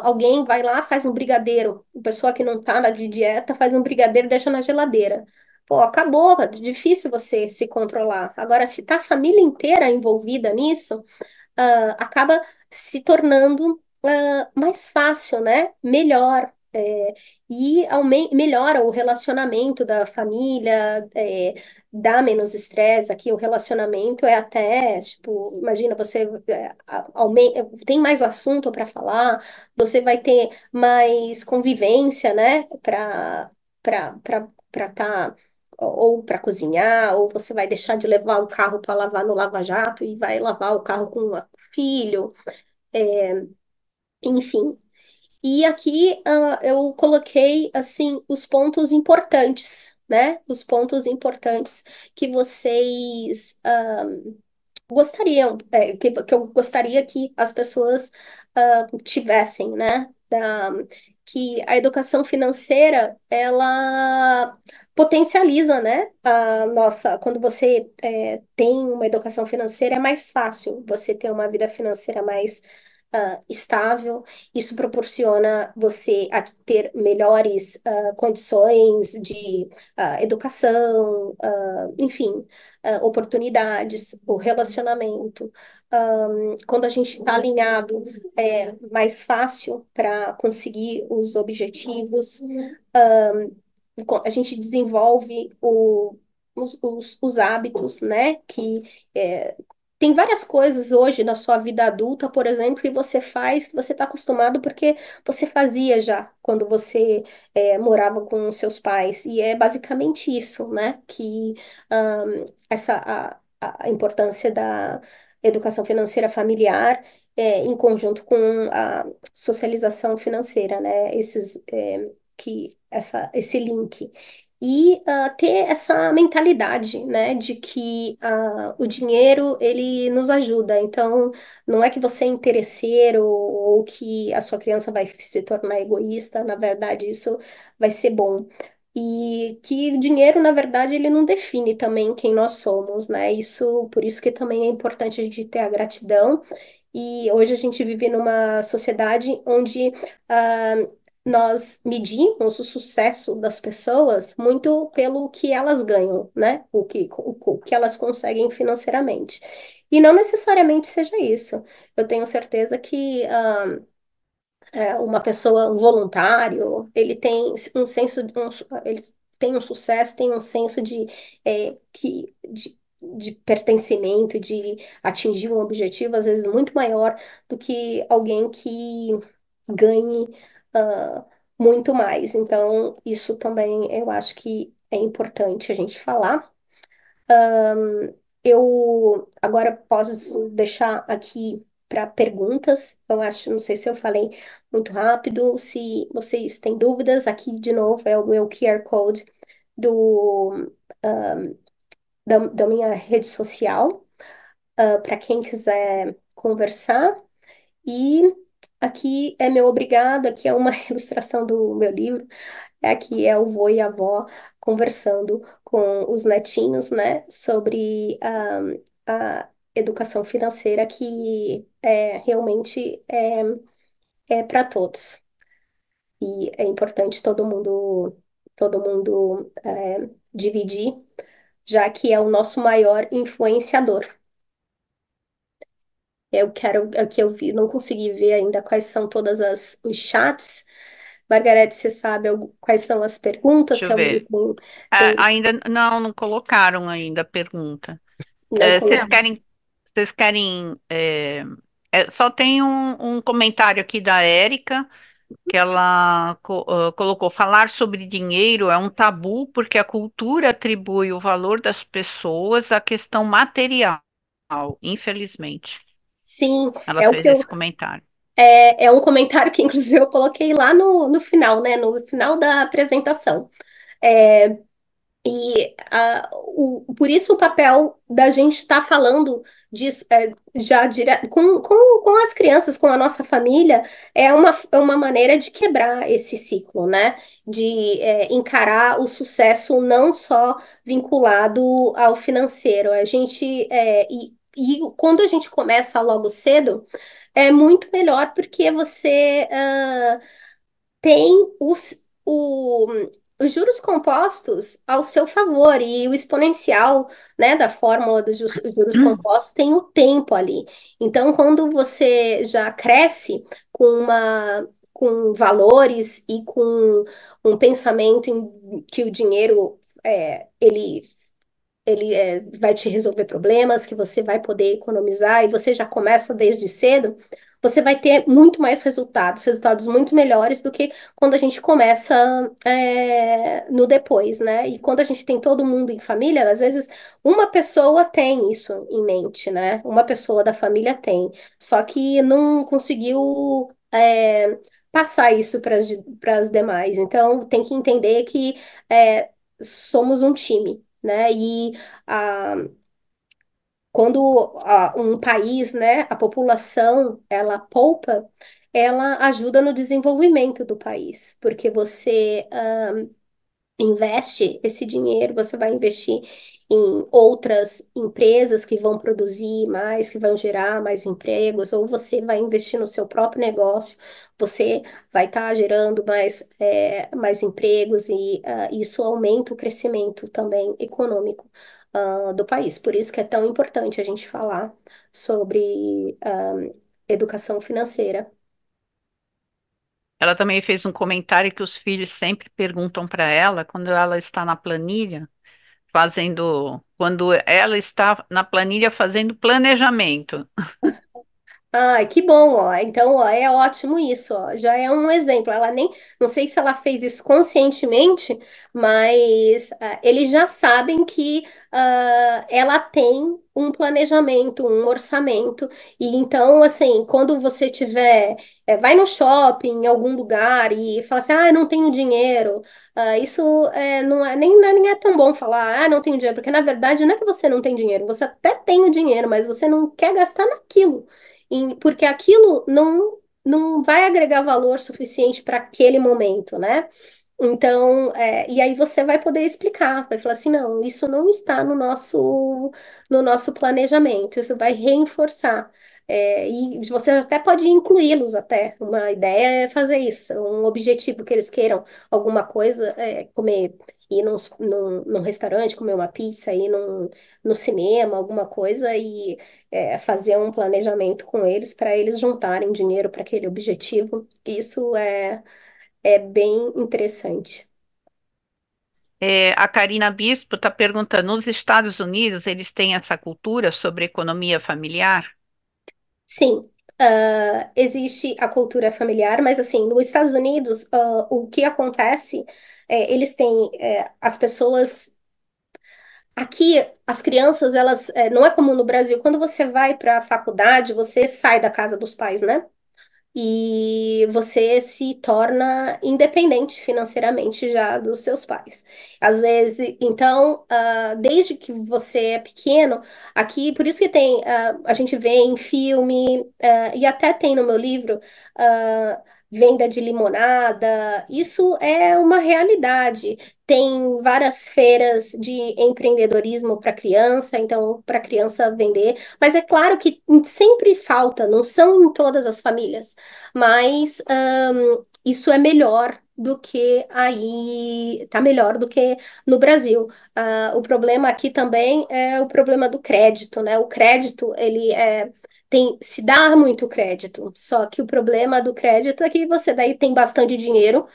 Alguém vai lá, faz um brigadeiro, a pessoa que não tá na de dieta faz um brigadeiro e deixa na geladeira. Pô, acabou, é difícil você se controlar. Agora, se tá a família inteira envolvida nisso, acaba se tornando mais fácil, né? Melhor. E melhora o relacionamento da família, dá menos estresse. Aqui o relacionamento é até, tipo, imagina, você tem mais assunto para falar, você vai ter mais convivência, né? Para estar ou para cozinhar, ou você vai deixar de levar o carro para lavar no lava-jato e vai lavar o carro com o filho, enfim. E aqui eu coloquei assim os pontos importantes, né? Os pontos importantes que vocês gostariam, que eu gostaria que as pessoas tivessem, né? Que a educação financeira, ela potencializa, né? Quando você tem uma educação financeira, é mais fácil você ter uma vida financeira mais estável. Isso proporciona você a ter melhores condições de educação, enfim, oportunidades, o relacionamento. Quando a gente está alinhado, é mais fácil para conseguir os objetivos. A gente desenvolve os hábitos, né? Tem várias coisas hoje na sua vida adulta, por exemplo, que você faz, que você está acostumado porque você fazia já quando você morava com os seus pais. E é basicamente isso, né? Que a importância da educação financeira familiar em conjunto com a socialização financeira, né? Esse link. E ter essa mentalidade, né, de que o dinheiro, ele nos ajuda. Então, não é que você é interesseiro ou que a sua criança vai se tornar egoísta, na verdade, isso vai ser bom. E que o dinheiro, na verdade, ele não define também quem nós somos, né? Por isso que também é importante a gente ter a gratidão. E hoje a gente vive numa sociedade onde ah, nós medimos o sucesso das pessoas muito pelo que elas ganham, né? O que elas conseguem financeiramente. E não necessariamente seja isso. Eu tenho certeza que uma pessoa, um voluntário, ele tem um senso, ele tem um sucesso, tem um senso de pertencimento, de atingir um objetivo, às vezes muito maior do que alguém que ganhe ah, muito mais. Então, isso também eu acho que é importante a gente falar. Eu agora posso deixar aqui para perguntas. Eu acho, não sei se eu falei muito rápido. Se vocês têm dúvidas, aqui de novo é o meu QR Code do, da minha rede social, para quem quiser conversar. E aqui é meu obrigado, aqui é uma ilustração do meu livro. Aqui é o vô e a avó conversando com os netinhos, né, sobre a educação financeira que realmente é para todos. E é importante todo mundo dividir, já que é o nosso maior influenciador. Eu quero, é que eu vi, não consegui ver ainda quais são todas os chats. Margarete, você sabe quais são as perguntas? Deixa Se eu alguém ver. tem, Ainda não colocaram ainda a pergunta. não Vocês colocaram. querem, só tem um comentário aqui da Érica, que ela colocou: falar sobre dinheiro é um tabu porque a cultura atribui o valor das pessoas à questão material, infelizmente. Sim, Ela é o fez que eu, esse comentário. é um comentário que, inclusive, eu coloquei lá no final, né? No final da apresentação. É, por isso o papel da gente estar falando disso já com as crianças, com a nossa família, é uma maneira de quebrar esse ciclo, né? De encarar o sucesso não só vinculado ao financeiro. E quando a gente começa logo cedo, é muito melhor porque você tem os juros compostos ao seu favor e o exponencial, né, da fórmula dos juros compostos tem o tempo ali. Então, quando você já cresce com valores e com um pensamento em que o dinheiro ele vai te resolver problemas, que você vai poder economizar e você já começa desde cedo, você vai ter muito mais resultados muito melhores do que quando a gente começa no depois, né? E quando a gente tem todo mundo em família, às vezes uma pessoa tem isso em mente, né? Uma pessoa da família só que não conseguiu passar isso para as demais. Então, tem que entender que somos um time, né? E ah, quando um país, né, a população, ela poupa, ela ajuda no desenvolvimento do país, porque você investe esse dinheiro, você vai investir em outras empresas que vão produzir mais, que vão gerar mais empregos, ou você vai investir no seu próprio negócio, você vai estar gerando mais empregos e isso aumenta o crescimento também econômico do país. Por isso que é tão importante a gente falar sobre educação financeira. Ela também fez um comentário que os filhos sempre perguntam para ela quando ela está na planilha, quando ela está na planilha fazendo planejamento. Ai, que bom, ó. Então, ó, é ótimo isso, ó. Já é um exemplo. Ela nem, não sei se ela fez isso conscientemente, mas eles já sabem que ela tem um planejamento, um orçamento. E então, assim, quando você tiver, vai no shopping, em algum lugar e fala assim, ah, não tenho dinheiro. Isso nem é tão bom falar, ah, não tenho dinheiro, porque na verdade não é que você não tem dinheiro, você até tem o dinheiro, mas você não quer gastar naquilo porque aquilo não vai agregar valor suficiente para aquele momento, né? Então, e aí você vai poder explicar, vai falar assim, não, isso não está no nosso planejamento, isso vai reforçar. E você até pode incluí-los até. Uma ideia é fazer isso, um objetivo que eles queiram alguma coisa, comer, ir num restaurante, comer uma pizza, ir no cinema, alguma coisa, e fazer um planejamento com eles para eles juntarem dinheiro para aquele objetivo. Isso é bem interessante. A Karina Bispo está perguntando: nos Estados Unidos eles têm essa cultura sobre economia familiar? Sim, existe a cultura familiar, mas assim, nos Estados Unidos, o que acontece, eles têm, as pessoas, aqui, as crianças, elas, não é como no Brasil, quando você vai para a faculdade, você sai da casa dos pais, né? E você se torna independente financeiramente já dos seus pais. Às vezes, então, desde que você é pequeno, aqui, por isso que tem, a gente vê em filme, e até tem no meu livro, venda de limonada, isso é uma realidade. Tem várias feiras de empreendedorismo para criança, então, para criança vender, mas é claro que sempre falta, não são em todas as famílias. Mas isso é melhor do que aí, tá melhor do que no Brasil. O problema aqui também é o problema do crédito, né? O crédito, ele se dá muito crédito, só que o problema do crédito é que você daí tem bastante dinheiro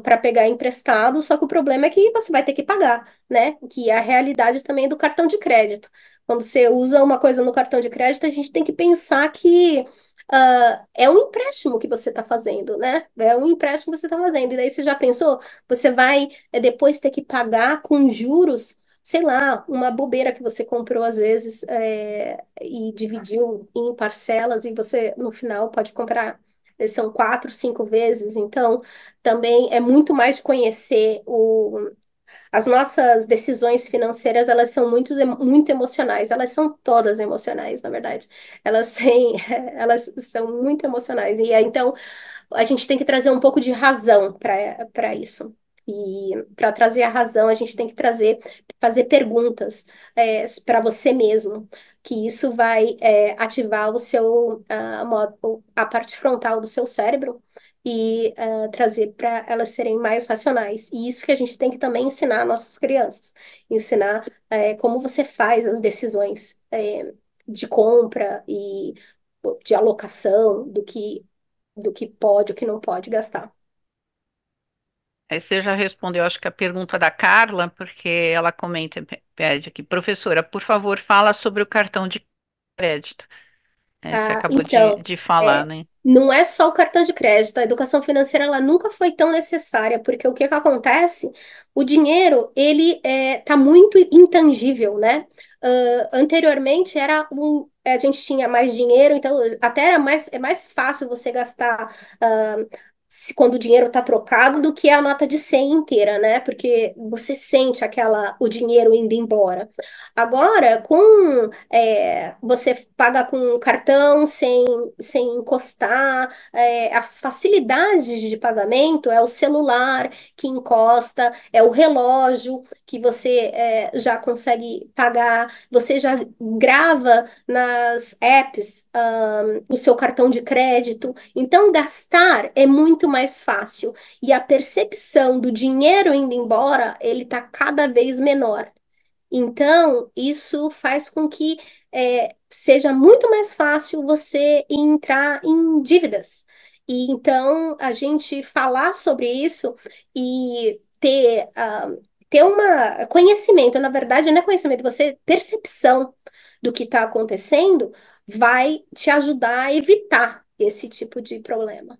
para pegar emprestado, só que o problema é que você vai ter que pagar, né? Que é a realidade também do cartão de crédito. Quando você usa uma coisa no cartão de crédito, a gente tem que pensar que é um empréstimo que você está fazendo, né? É um empréstimo que você está fazendo. E daí você já pensou? Você vai depois ter que pagar com juros, sei lá, uma bobeira que você comprou às vezes e dividiu em parcelas e você no final pode comprar. São 4, 5 vezes, então também é muito mais conhecer as nossas decisões financeiras, elas são muito emocionais. Elas são todas emocionais, na verdade. Elas têm, elas são muito emocionais. E aí, então, a gente tem que trazer um pouco de razão para isso. E para trazer a razão, a gente tem que fazer perguntas para você mesmo, que isso vai ativar a parte frontal do seu cérebro e trazer para elas serem mais racionais. E isso que a gente tem que também ensinar nossas crianças, ensinar como você faz as decisões de compra e de alocação do que pode, o que não pode gastar. Aí você já respondeu, acho que a pergunta da Carla, porque ela comenta, pede aqui, professora, por favor, fala sobre o cartão de crédito. Você acabou de, Então, de falar, é, né? não é só o cartão de crédito, a educação financeira ela nunca foi tão necessária, porque o que que acontece? O dinheiro, ele tá muito intangível, né? Anteriormente a gente tinha mais dinheiro, então até é mais fácil você gastar quando o dinheiro está trocado do que a nota de 100 inteira, né? Porque você sente o dinheiro indo embora. Agora, você paga com um cartão sem encostar, as facilidades de pagamento é o celular que encosta, é o relógio que você já consegue pagar, você já grava nas apps, o seu cartão de crédito. Então, gastar é muito mais fácil e a percepção do dinheiro indo embora, ele está cada vez menor. Então, isso faz com que seja muito mais fácil você entrar em dívidas. E então, a gente falar sobre isso e ter uma conhecimento, na verdade, não é conhecimento, você percepção do que está acontecendo, vai te ajudar a evitar esse tipo de problema.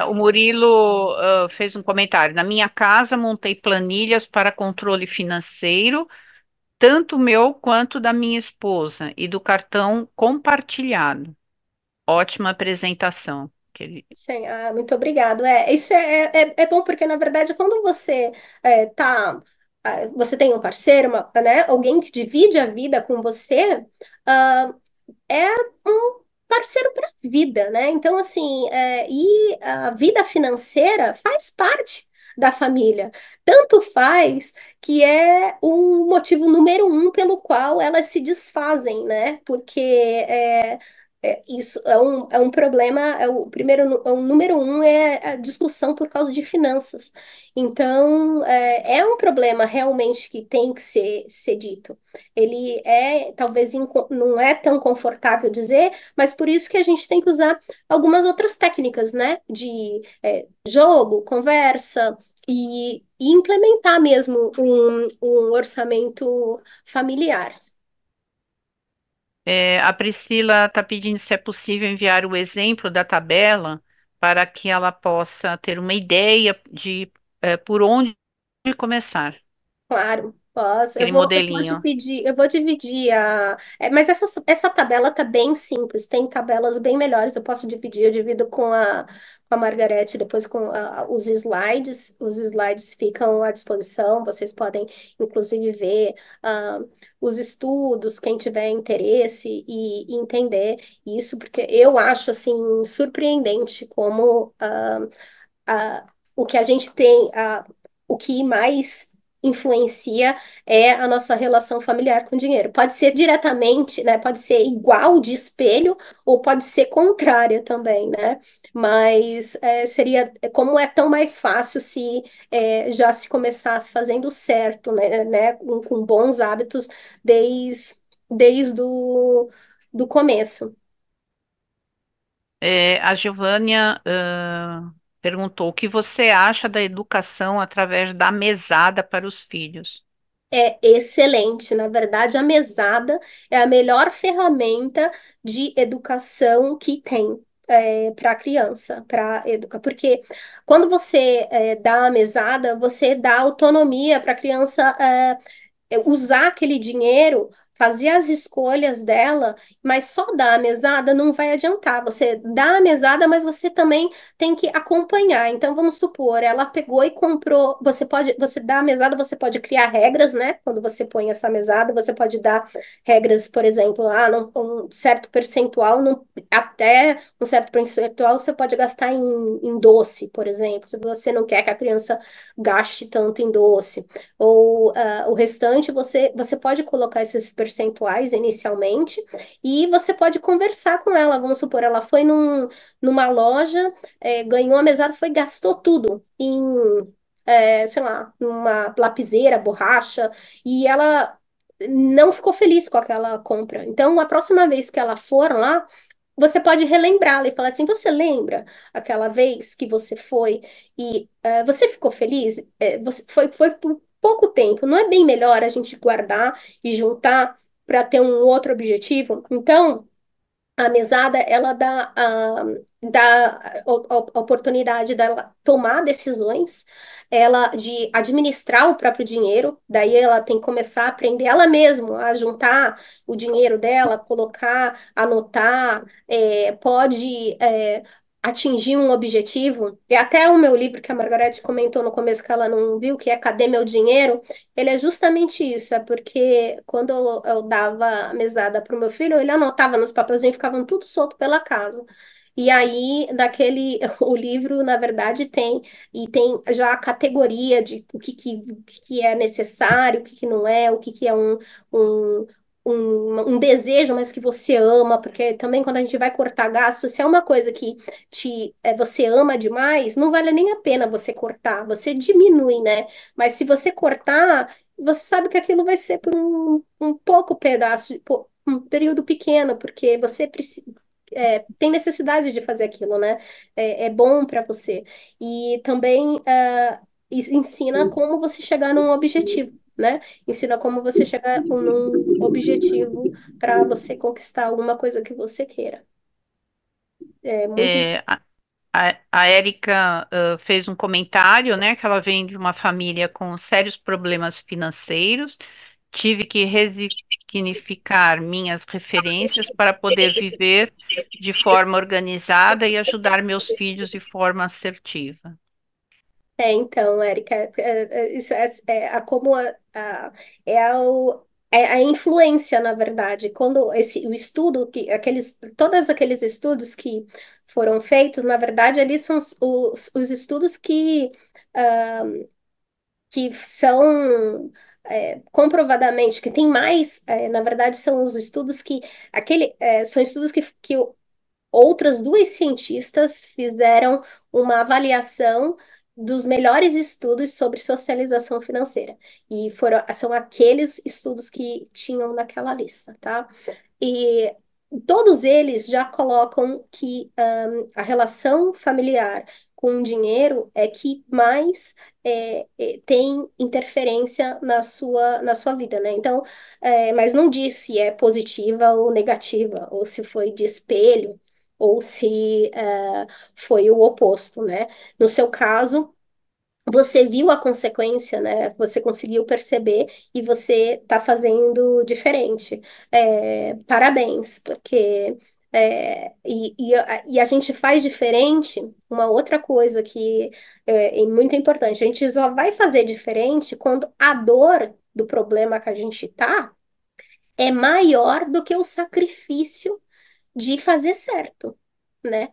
O Murilo, fez um comentário. Na minha casa, montei planilhas para controle financeiro, tanto meu quanto da minha esposa, e do cartão compartilhado. Ótima apresentação. Sim, muito obrigado. Isso é bom porque, na verdade, quando você tem um parceiro, né, alguém que divide a vida com você, ah, é um parceiro para a vida, né? Então, assim, e a vida financeira faz parte da família. Tanto faz que é o motivo número um pelo qual elas se desfazem, né? Porque isso é um problema, o número um é a discussão por causa de finanças. Então, é um problema realmente que tem que ser dito. Ele talvez não é tão confortável dizer, mas por isso que a gente tem que usar algumas outras técnicas, né? De jogo, conversa e implementar mesmo um orçamento familiar. A Priscila está pedindo se é possível enviar o exemplo da tabela para que ela possa ter uma ideia de por onde começar, Claro, posso. aquele Eu vou modelinho. dividir, mas essa tabela tá bem simples, tem tabelas bem melhores, eu posso dividir, eu divido com a Margarete, depois com os slides ficam à disposição, vocês podem, inclusive, ver ah, os estudos, quem tiver interesse e entender isso, porque eu acho, assim, surpreendente como a, o que a gente tem, o que mais influencia é a nossa relação familiar com o dinheiro. Pode ser diretamente, né? Pode ser igual de espelho ou pode ser contrária também, né? Mas seria como é tão mais fácil se já se começasse fazendo certo, né? Com bons hábitos desde do começo. A Giovânia, perguntou o que você acha da educação através da mesada para os filhos. É excelente. Na verdade, a mesada é a melhor ferramenta de educação que tem para a criança, para educar. Porque quando você dá a mesada, você dá autonomia para a criança usar aquele dinheiro, fazer as escolhas dela, mas só dar a mesada não vai adiantar. Você dá a mesada, mas você também tem que acompanhar. Então, vamos supor, ela pegou e comprou. Você dá a mesada, você pode criar regras, né? Quando você põe essa mesada, você pode dar regras, por exemplo, um certo percentual, até um certo percentual você pode gastar em doce, por exemplo, se você não quer que a criança gaste tanto em doce ou o restante você pode colocar esses percentuais inicialmente e você pode conversar com ela. Vamos supor, ela foi numa loja, ganhou a mesada, foi, gastou tudo sei lá, numa lapiseira, borracha, e ela não ficou feliz com aquela compra. Então, a próxima vez que ela for lá, você pode relembrá-la e falar assim: você lembra aquela vez que você foi e você ficou feliz? Você foi por pouco tempo. Não é bem melhor a gente guardar e juntar para ter um outro objetivo? Então, a mesada, ela dá a oportunidade dela tomar decisões, ela de administrar o próprio dinheiro, daí ela tem que começar a aprender ela mesma a juntar o dinheiro dela, colocar, anotar, pode atingir um objetivo. E até o meu livro que a Margarete comentou no começo que ela não viu, que é Cadê Meu Dinheiro? Ele é justamente isso, é porque quando eu dava a mesada para o meu filho, ele anotava nos papelzinhos, ficavam tudo solto pela casa. E aí, o livro, na verdade, tem já a categoria de o que é necessário, o que não é, o que é um, um desejo, mas que você ama, porque também quando a gente vai cortar gasto, se é uma coisa que você ama demais, não vale nem a pena você cortar, você diminui, né? Mas se você cortar, você sabe que aquilo vai ser por um pouco pedaço, por um período pequeno, porque você tem necessidade de fazer aquilo, né? É bom para você. E também ensina como você chegar num objetivo, né? Ensina como você chegar num objetivo para você conquistar alguma coisa que você queira. É muito. É, a Érica, fez um comentário, né, que ela vem de uma família com sérios problemas financeiros. Tive que resignificar minhas referências para poder viver de forma organizada e ajudar meus filhos de forma assertiva. Então, Érica, isso como a influência, na verdade, quando o estudo, todos aqueles estudos que foram feitos, na verdade, ali são os estudos que são comprovadamente, que tem mais, na verdade, são os estudos são estudos que outras duas cientistas fizeram uma avaliação dos melhores estudos sobre socialização financeira. E são aqueles estudos que tinham naquela lista, tá? E todos eles já colocam que a relação familiar com dinheiro é que mais tem interferência na sua vida, né? Então, mas não diz se é positiva ou negativa, ou se foi de espelho, ou se foi o oposto, né? No seu caso, você viu a consequência, né? Você conseguiu perceber e você está fazendo diferente. Parabéns, porque e a gente faz diferente. Uma outra coisa que é muito importante, a gente só vai fazer diferente quando a dor do problema que a gente tá é maior do que o sacrifício de fazer certo, né?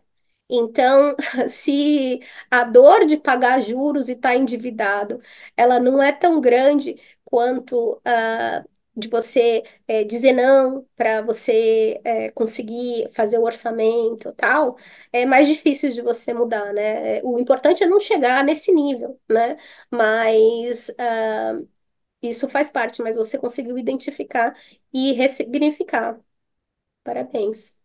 Então, se a dor de pagar juros e estar endividado, ela não é tão grande quanto de você dizer não para você conseguir fazer o orçamento, tal, é mais difícil de você mudar, né? O importante é não chegar nesse nível, né? Mas isso faz parte, mas você conseguiu identificar e ressignificar. Parabéns.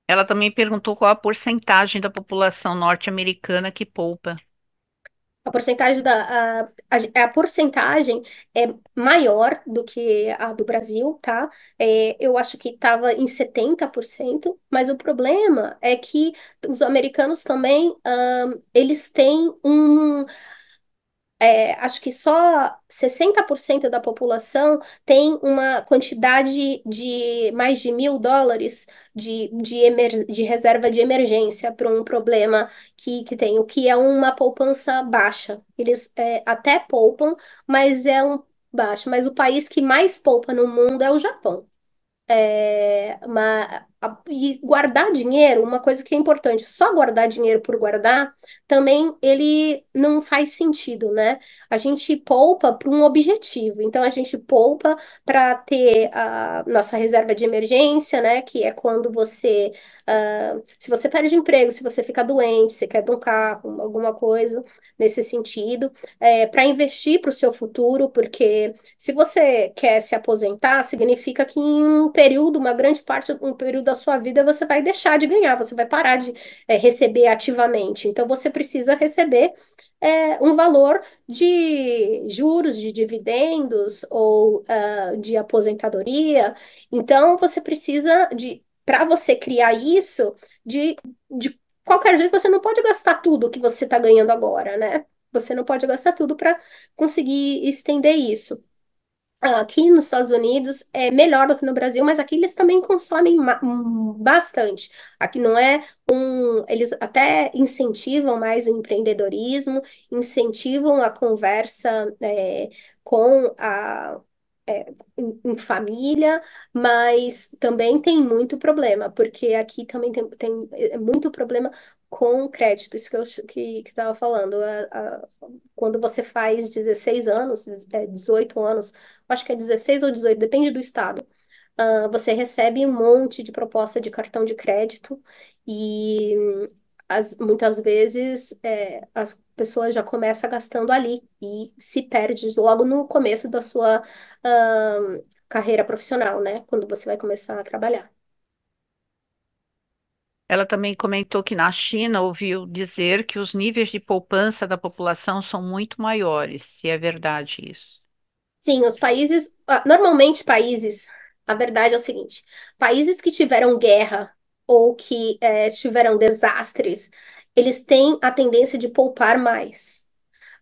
Ela também perguntou qual a porcentagem da população norte-americana que poupa. A porcentagem a porcentagem é maior do que a do Brasil, tá? Eu acho que estava em 70%, mas o problema é que os americanos também, eles têm acho que só 60% da população tem uma quantidade de mais de US$ 1.000 de reserva de emergência para um problema que tem, o que é uma poupança baixa. Eles até poupam, mas é um baixo. Mas o país que mais poupa no mundo é o Japão. E guardar dinheiro, uma coisa que é importante, só guardar dinheiro por guardar, também ele não faz sentido, né? A gente poupa para um objetivo. Então, a gente poupa para ter a nossa reserva de emergência, né? Que é quando se você perde emprego, se você fica doente, se quebra um carro, alguma coisa nesse sentido, para investir para o seu futuro, porque se você quer se aposentar, significa que em um período, uma grande parte, um período da sua vida, você vai deixar de ganhar, você vai parar de receber ativamente. Então, você precisa receber um valor de juros, de dividendos ou de aposentadoria. Então, você precisa para você criar isso, de qualquer jeito, você não pode gastar tudo que você está ganhando agora, né? Você não pode gastar tudo para conseguir estender isso. Aqui nos Estados Unidos é melhor do que no Brasil, mas aqui eles também consomem bastante. Aqui não é eles até incentivam mais o empreendedorismo, incentivam a conversa com em família, mas também tem muito problema, porque aqui também tem muito problema com crédito, isso que que estava falando. Quando você faz 16 anos, 18 anos, acho que é 16 ou 18, depende do estado. Você recebe um monte de proposta de cartão de crédito e muitas vezes a pessoa já começa gastando ali e se perde logo no começo da sua carreira profissional, né? Quando você vai começar a trabalhar. Ela também comentou que na China ouviu dizer que os níveis de poupança da população são muito maiores, se é verdade isso. Sim, os países, normalmente países, a verdade é o seguinte, países que tiveram guerra ou que tiveram desastres, eles têm a tendência de poupar mais,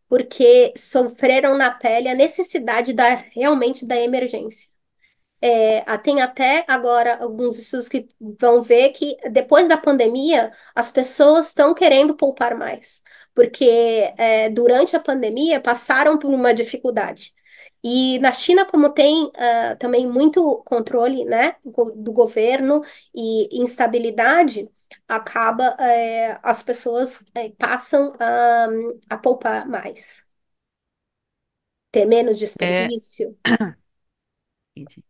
porque sofreram na pele a necessidade realmente da emergência. Tem até agora alguns estudos que vão ver que depois da pandemia as pessoas estão querendo poupar mais, porque durante a pandemia passaram por uma dificuldade. E na China, como tem também muito controle, né, do governo e instabilidade, acaba as pessoas passam a poupar mais, ter menos É, desperdício. entendi.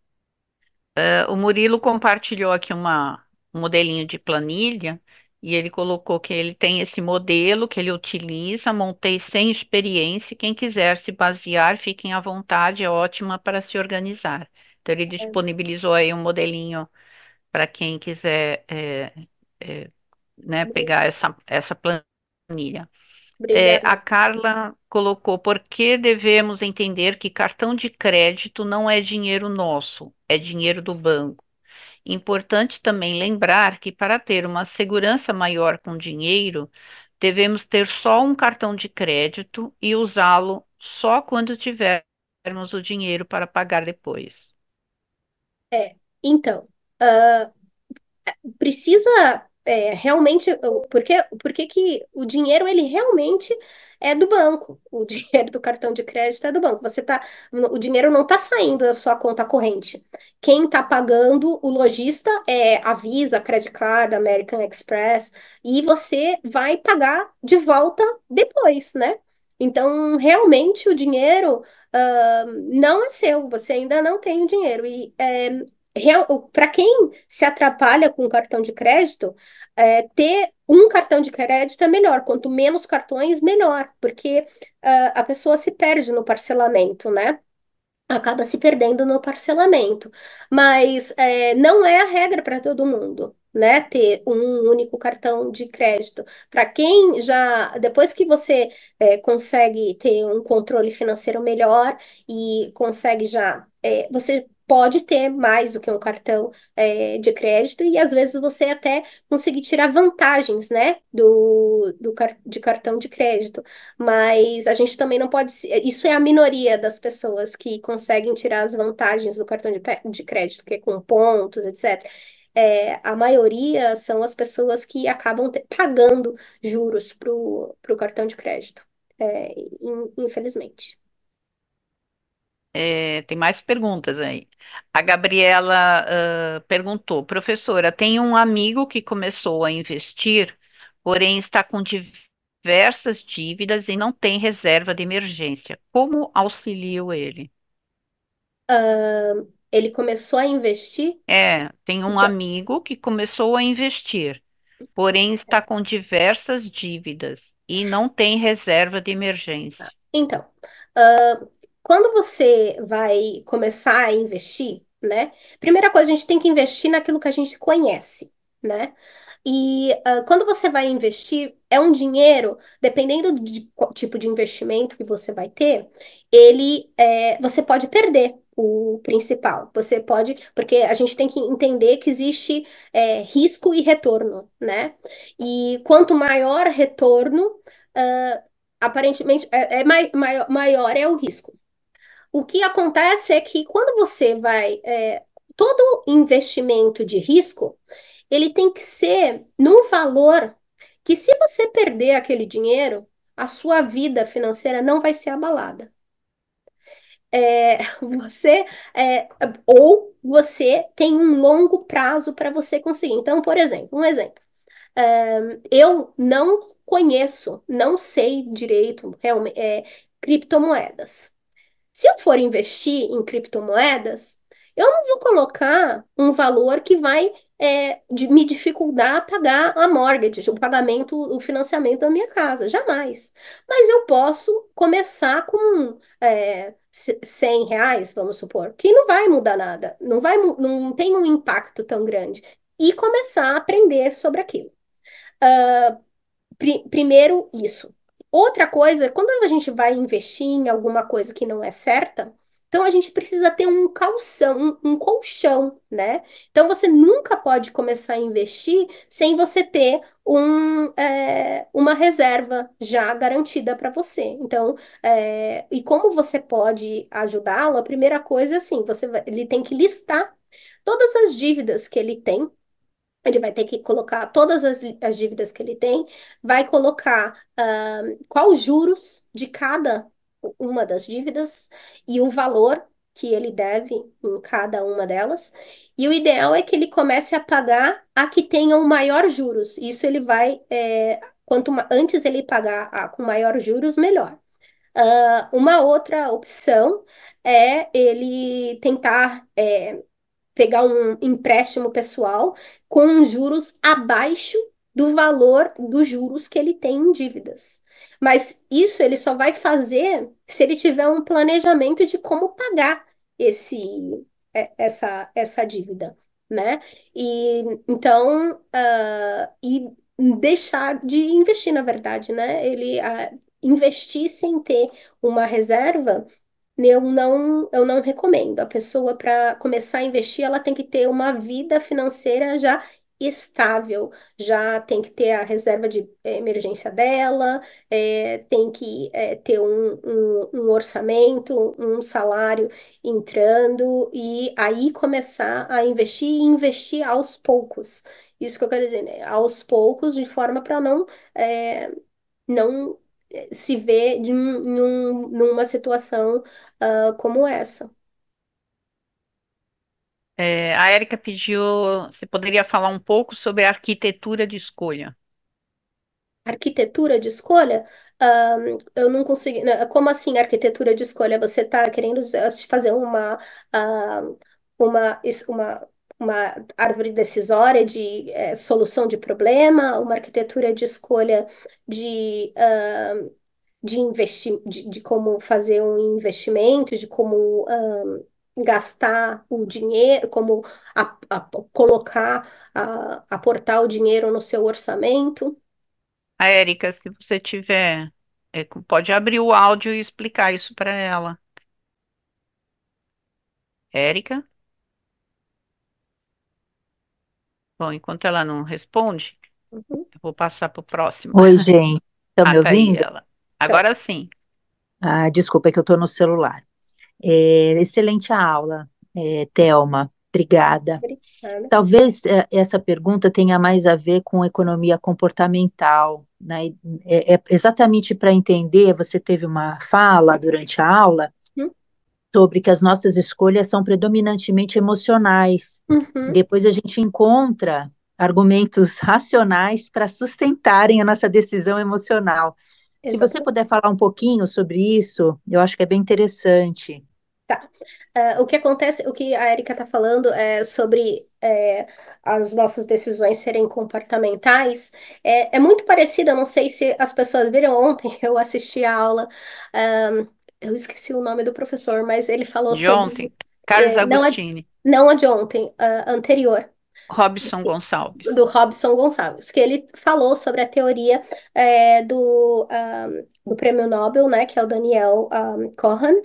O Murilo compartilhou aqui um modelinho de planilha e ele colocou que ele tem esse modelo que ele utiliza, montei sem experiência, quem quiser se basear, fiquem à vontade, é ótima para se organizar. Então ele disponibilizou aí um modelinho para quem quiser né, pegar essa planilha. Planilha. A Obrigada. Carla colocou: por que devemos entender que cartão de crédito não é dinheiro nosso, é dinheiro do banco? Importante também lembrar que para ter uma segurança maior com dinheiro, devemos ter só um cartão de crédito e usá-lo só quando tivermos o dinheiro para pagar depois. É, então, precisa realmente, porque que o dinheiro ele realmente é do banco, o dinheiro do cartão de crédito é do banco. O dinheiro não está saindo da sua conta corrente. Quem está pagando o lojista é a Visa, Credit Card, American Express, e você vai pagar de volta depois, né? Então, realmente o dinheiro não é seu, você ainda não tem o dinheiro. E para quem se atrapalha com o cartão de crédito, ter um cartão de crédito é melhor. Quanto menos cartões, melhor, porque a pessoa se perde no parcelamento, né? Acaba se perdendo no parcelamento. Mas não é a regra para todo mundo, né? Ter um único cartão de crédito. Para quem já, depois que você consegue ter um controle financeiro melhor e consegue já, você pode ter mais do que um cartão de crédito e às vezes você até conseguir tirar vantagens, né? De cartão de crédito. Mas a gente também não pode. Isso é a minoria das pessoas que conseguem tirar as vantagens do cartão de crédito, que é com pontos, etc. A maioria são as pessoas que acabam pagando juros para o cartão de crédito. Infelizmente. Tem mais perguntas aí. A Gabriela, perguntou: professora, tem um amigo que começou a investir, porém está com diversas dívidas e não tem reserva de emergência. Como auxilio ele? Ele começou a investir. Tem um já- amigo que começou a investir, porém está com diversas dívidas e não tem reserva de emergência. Então, ah, quando você vai começar a investir, né? Primeira coisa, a gente tem que investir naquilo que a gente conhece, né? E quando você vai investir, é um dinheiro, dependendo de qual tipo de investimento que você vai ter, você pode perder o principal. Você pode, porque a gente tem que entender que existe risco e retorno, né? E quanto maior retorno, ah, aparentemente, maior é o risco. O que acontece é que quando você vai. Todo investimento de risco, ele tem que ser num valor que, se você perder aquele dinheiro, a sua vida financeira não vai ser abalada. Você, é, ou você tem um longo prazo para você conseguir. Então, por exemplo, um exemplo. Eu não conheço, não sei direito realmente, criptomoedas. Se eu for investir em criptomoedas, eu não vou colocar um valor que vai me dificultar a pagar a mortgage, o pagamento, o financiamento da minha casa, jamais. Mas eu posso começar com R$ 100, vamos supor, que não vai mudar nada, não tem um impacto tão grande, e começar a aprender sobre aquilo. Primeiro, isso. Outra coisa, quando a gente vai investir em alguma coisa que não é certa, então a gente precisa ter um calção, um colchão, né? Então você nunca pode começar a investir sem você ter uma reserva já garantida para você. Então, e como você pode ajudá-lo? A primeira coisa é assim, ele tem que listar todas as dívidas que ele tem. Ele vai ter que colocar todas as dívidas que ele tem, vai colocar qual os juros de cada uma das dívidas e o valor que ele deve em cada uma delas. E o ideal é que ele comece a pagar a que tenha o maior juros. Isso ele vai, antes ele pagar a com maior juros, melhor. Uma outra opção é ele tentar pegar um empréstimo pessoal com juros abaixo do valor dos juros que ele tem em dívidas. Mas isso ele só vai fazer se ele tiver um planejamento de como pagar essa dívida, né? E então, deixar de investir, na verdade, né? Investir sem ter uma reserva, eu não recomendo. A pessoa, para começar a investir, ela tem que ter uma vida financeira já estável, já tem que ter a reserva de emergência dela, tem que ter um orçamento, um salário entrando, e aí começar a investir e investir aos poucos. Isso que eu quero dizer, né? Aos poucos, de forma para não se ver numa situação como essa. A Érica pediu, você poderia falar um pouco sobre a arquitetura de escolha? Arquitetura de escolha, eu não consegui. Né, como assim arquitetura de escolha? Você está querendo fazer ah, uma árvore decisória de solução de problema, uma arquitetura de escolha de, de como fazer um investimento, de como gastar o dinheiro, como colocar, aportar o dinheiro no seu orçamento. A Érica, se você tiver, pode abrir o áudio e explicar isso para ela. Érica? Bom, enquanto ela não responde, Uhum. eu vou passar para o próximo. Oi, gente. Estão Ah, me tá aí ouvindo? ela. Então, Agora sim. Ah, desculpa, é que eu estou no celular. Excelente a aula, Thelma. Obrigada. obrigada. Talvez essa pergunta tenha mais a ver com economia comportamental, né? Exatamente para entender, você teve uma fala durante a aula Uhum. sobre que as nossas escolhas são predominantemente emocionais. Uhum. Depois a gente encontra argumentos racionais para sustentarem a nossa decisão emocional. Se você Exatamente. puder falar um pouquinho sobre isso, eu acho que é bem interessante. Tá. O que acontece, o que a Erika está falando é sobre as nossas decisões serem comportamentais, é muito parecido, eu não sei se as pessoas viram ontem, eu assisti a aula, eu esqueci o nome do professor, mas ele falou De sobre, ontem, Carlos não Agostini, não a de ontem, a anterior. Robson Gonçalves. Do Robson Gonçalves, que ele falou sobre a teoria do prêmio Nobel, né, que é o Daniel Kahan,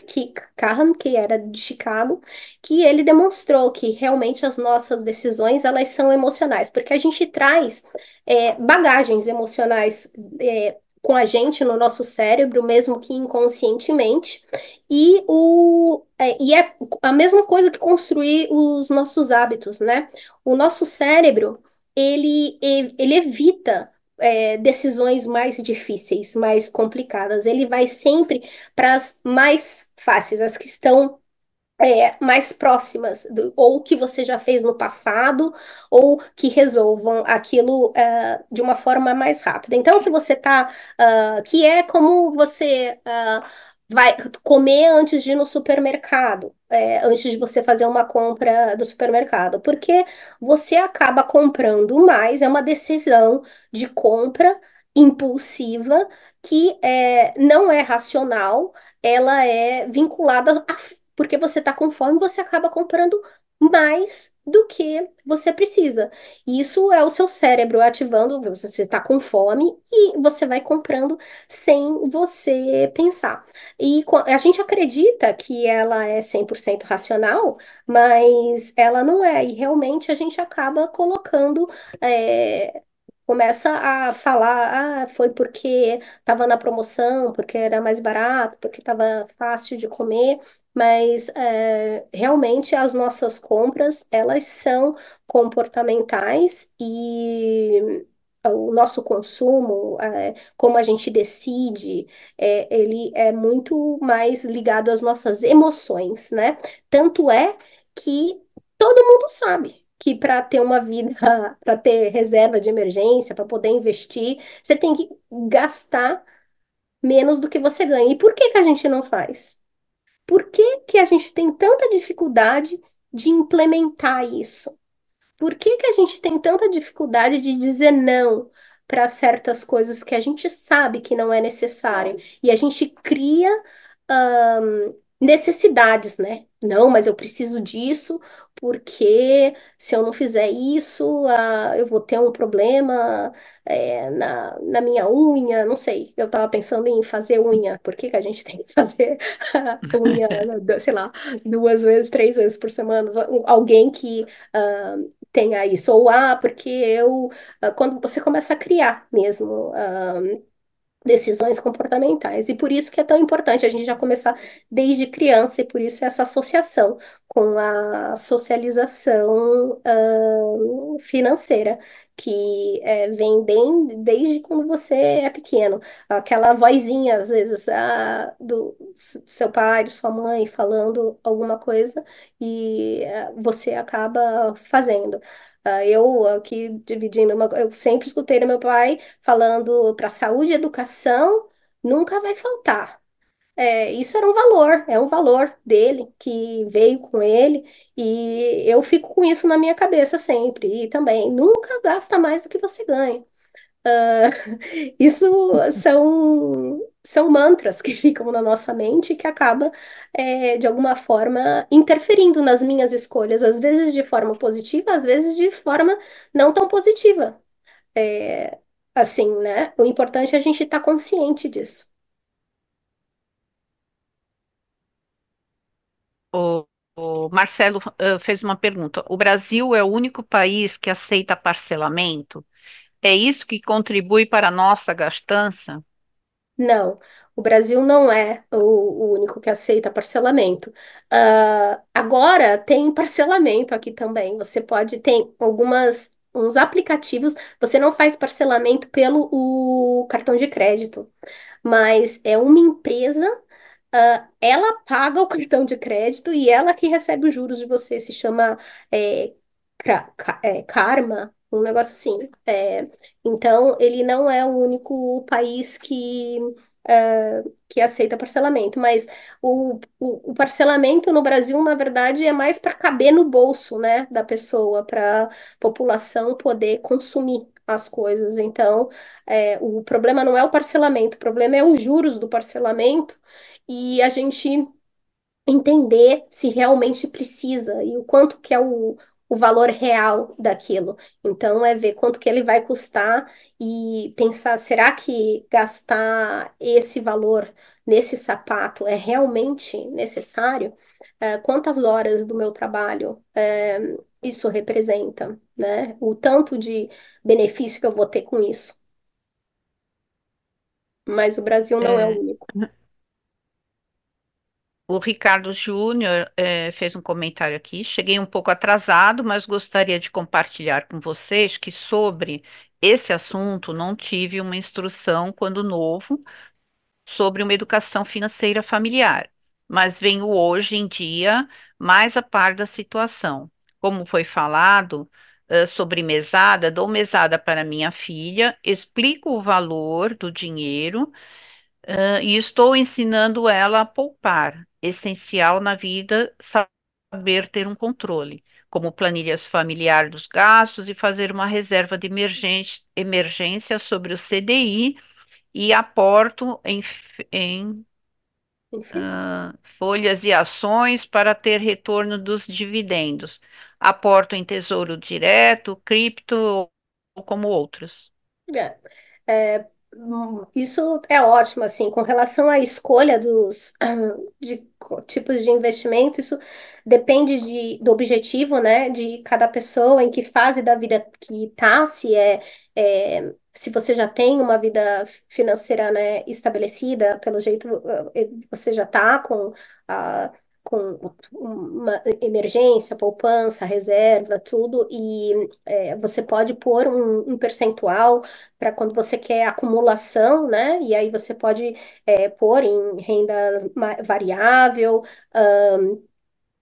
que era de Chicago, que ele demonstrou que realmente as nossas decisões, elas são emocionais, porque a gente traz bagagens emocionais com a gente no nosso cérebro, mesmo que inconscientemente, e é a mesma coisa que construir os nossos hábitos, né? O nosso cérebro, ele evita decisões mais difíceis, mais complicadas. Ele vai sempre para as mais fáceis, as que estão mais próximas, ou que você já fez no passado, ou que resolvam aquilo de uma forma mais rápida. Então, se você tá, que é como você vai comer antes de ir no supermercado, antes de você fazer uma compra do supermercado, porque você acaba comprando mais, é uma decisão de compra impulsiva que não é racional, ela é vinculada a porque você está com fome, você acaba comprando mais do que você precisa. E isso é o seu cérebro ativando, você está com fome e você vai comprando sem você pensar. E a gente acredita que ela é 100% racional, mas ela não é. E realmente a gente acaba colocando. Começa a falar, foi porque estava na promoção, porque era mais barato, porque estava fácil de comer, mas realmente as nossas compras, elas são comportamentais e o nosso consumo, como a gente decide, ele é muito mais ligado às nossas emoções, né? Tanto é que todo mundo sabe que para ter uma vida, para ter reserva de emergência, para poder investir, você tem que gastar menos do que você ganha. E por que que a gente não faz? Por que que a gente tem tanta dificuldade de implementar isso? Por que que a gente tem tanta dificuldade de dizer não para certas coisas que a gente sabe que não é necessário? E a gente cria necessidades, né? Não, mas eu preciso disso porque se eu não fizer isso, eu vou ter um problema, na minha unha, não sei. Eu estava pensando em fazer unha. Por que que a gente tem que fazer a unha, sei lá, 2 vezes, 3 vezes por semana? Alguém que tenha isso. Ou, porque quando você começa a criar mesmo. Decisões comportamentais. E por isso que é tão importante a gente já começar desde criança, e por isso essa associação com a socialização financeira, que vem desde quando você é pequeno. Aquela vozinha, às vezes, do seu pai, de sua mãe, falando alguma coisa, e você acaba fazendo. Eu aqui dividindo, eu sempre escutei do meu pai falando para saúde e educação nunca vai faltar. Isso era um valor, é um valor dele que veio com ele e eu fico com isso na minha cabeça sempre. E também, nunca gasta mais do que você ganha. Ah, isso são mantras que ficam na nossa mente e que acaba, de alguma forma, interferindo nas minhas escolhas, às vezes de forma positiva, às vezes de forma não tão positiva. É, assim, né? O importante é a gente estar consciente disso. O, o Marcelo fez uma pergunta. O Brasil é o único país que aceita parcelamento? É isso que contribui para a nossa gastança? Não, o Brasil não é o único que aceita parcelamento. Agora tem parcelamento aqui também. Você pode ter uns aplicativos. Você não faz parcelamento pelo o cartão de crédito, mas é uma empresa. Ela paga o cartão de crédito e ela que recebe os juros de você. Se chama é, Karma, um negócio assim. Então, ele não é o único país que aceita parcelamento, mas o parcelamento no Brasil, na verdade, é mais para caber no bolso, né, da pessoa, para a população poder consumir as coisas. Então, o problema não é o parcelamento, o problema é os juros do parcelamento e a gente entender se realmente precisa e o quanto que é o valor real daquilo. Então, é ver quanto que ele vai custar e pensar, será que gastar esse valor nesse sapato é realmente necessário? Quantas horas do meu trabalho isso representa, né? O tanto de benefício que eu vou ter com isso. Mas o Brasil não é o É, único. o Ricardo Júnior fez um comentário aqui. Cheguei um pouco atrasado, mas gostaria de compartilhar com vocês que sobre esse assunto não tive uma instrução quando novo sobre uma educação financeira familiar, mas venho hoje em dia mais a par da situação. Como foi falado, sobre mesada, dou mesada para minha filha, explico o valor do dinheiro, e estou ensinando ela a poupar, essencial na vida saber ter um controle, como planilhas familiar dos gastos e fazer uma reserva de emergência sobre o CDI e aporto em Enfim, folhas e ações para ter retorno dos dividendos. Aporto em tesouro direto, cripto ou como outros. é. Isso é ótimo, assim, com relação à escolha tipos de investimento, isso depende do objetivo, né, de cada pessoa, em que fase da vida que tá, se você já tem uma vida financeira, né, estabelecida, pelo jeito você já tá com uma emergência, poupança, reserva, tudo, e você pode pôr um percentual para quando você quer acumulação, né? E aí você pode pôr em renda variável.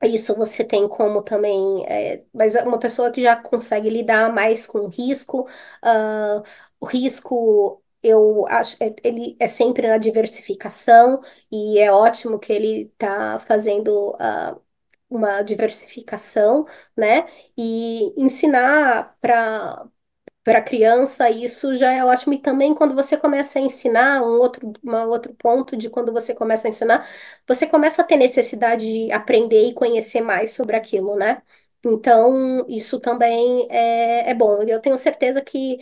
Isso você tem como também, mas é uma pessoa que já consegue lidar mais com o risco. O risco, eu acho, ele é sempre na diversificação e é ótimo que ele está fazendo uma diversificação, né? E ensinar para para a criança, isso já é ótimo. E também quando você começa a ensinar, outro ponto de quando você começa a ensinar, você começa a ter necessidade de aprender e conhecer mais sobre aquilo, né? Então, isso também é bom. Eu tenho certeza que,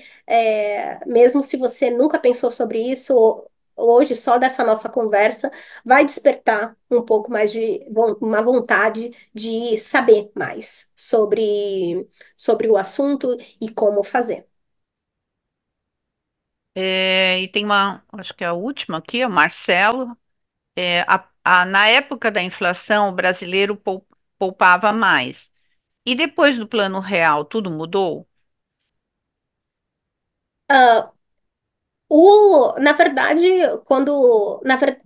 mesmo se você nunca pensou sobre isso, hoje, só dessa nossa conversa, vai despertar um pouco mais de uma vontade de saber mais sobre o assunto e como fazer. E tem acho que é a última aqui, o Marcelo. Na época da inflação, o brasileiro poupava mais. E depois do Plano Real, tudo mudou? Ah, na verdade,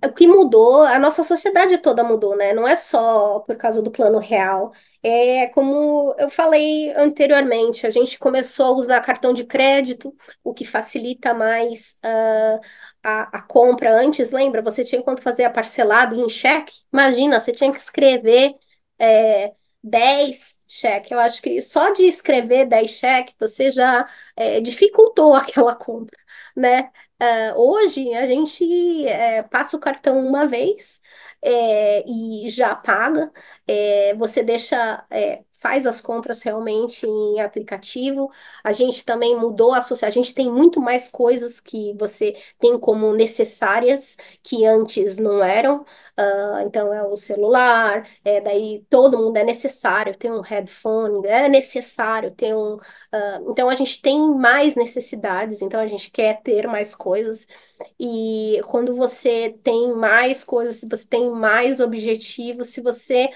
o que mudou, a nossa sociedade toda mudou, né? Não é só por causa do plano real. É como eu falei anteriormente, a gente começou a usar cartão de crédito, o que facilita mais a compra. Antes, lembra? Você tinha quando fazer parcelado em cheque? Imagina, você tinha que escrever é, 10 cheques. Eu acho que só de escrever 10 cheques, você já dificultou aquela compra, né? Hoje a gente passa o cartão uma vez e já paga. Você faz as compras realmente em aplicativo. A gente também mudou a sociedade. A gente tem muito mais coisas que você tem como necessárias que antes não eram. Então é o celular, daí todo mundo é necessário ter um headphone, é necessário ter então a gente tem mais necessidades, então a gente quer ter mais coisas. E quando você tem mais coisas, se você tem mais objetivos, se você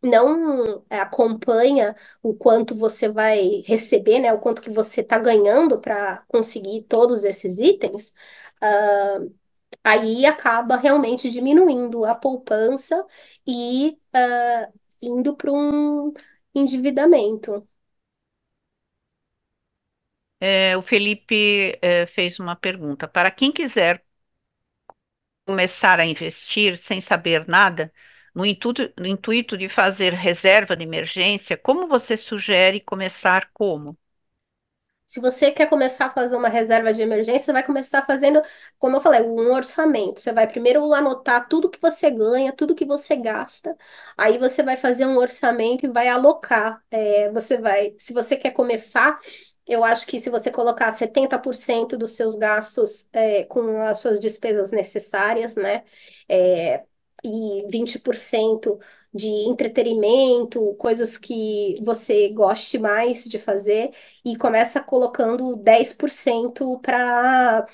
não acompanha o quanto você vai receber, né? O quanto que você está ganhando para conseguir todos esses itens, ah, aí acaba realmente diminuindo a poupança e indo para um endividamento. O Felipe, fez uma pergunta. Para quem quiser começar a investir sem saber nada, no intuito de fazer reserva de emergência, como você sugere começar como? Se você quer começar a fazer uma reserva de emergência, você vai começar fazendo, como eu falei, um orçamento. Você vai primeiro anotar tudo que você ganha, tudo que você gasta. Aí você vai fazer um orçamento e vai alocar. Se você quer começar, eu acho que se você colocar 70% dos seus gastos com as suas despesas necessárias, né? E 20% de entretenimento, coisas que você goste mais de fazer e começa colocando 10% para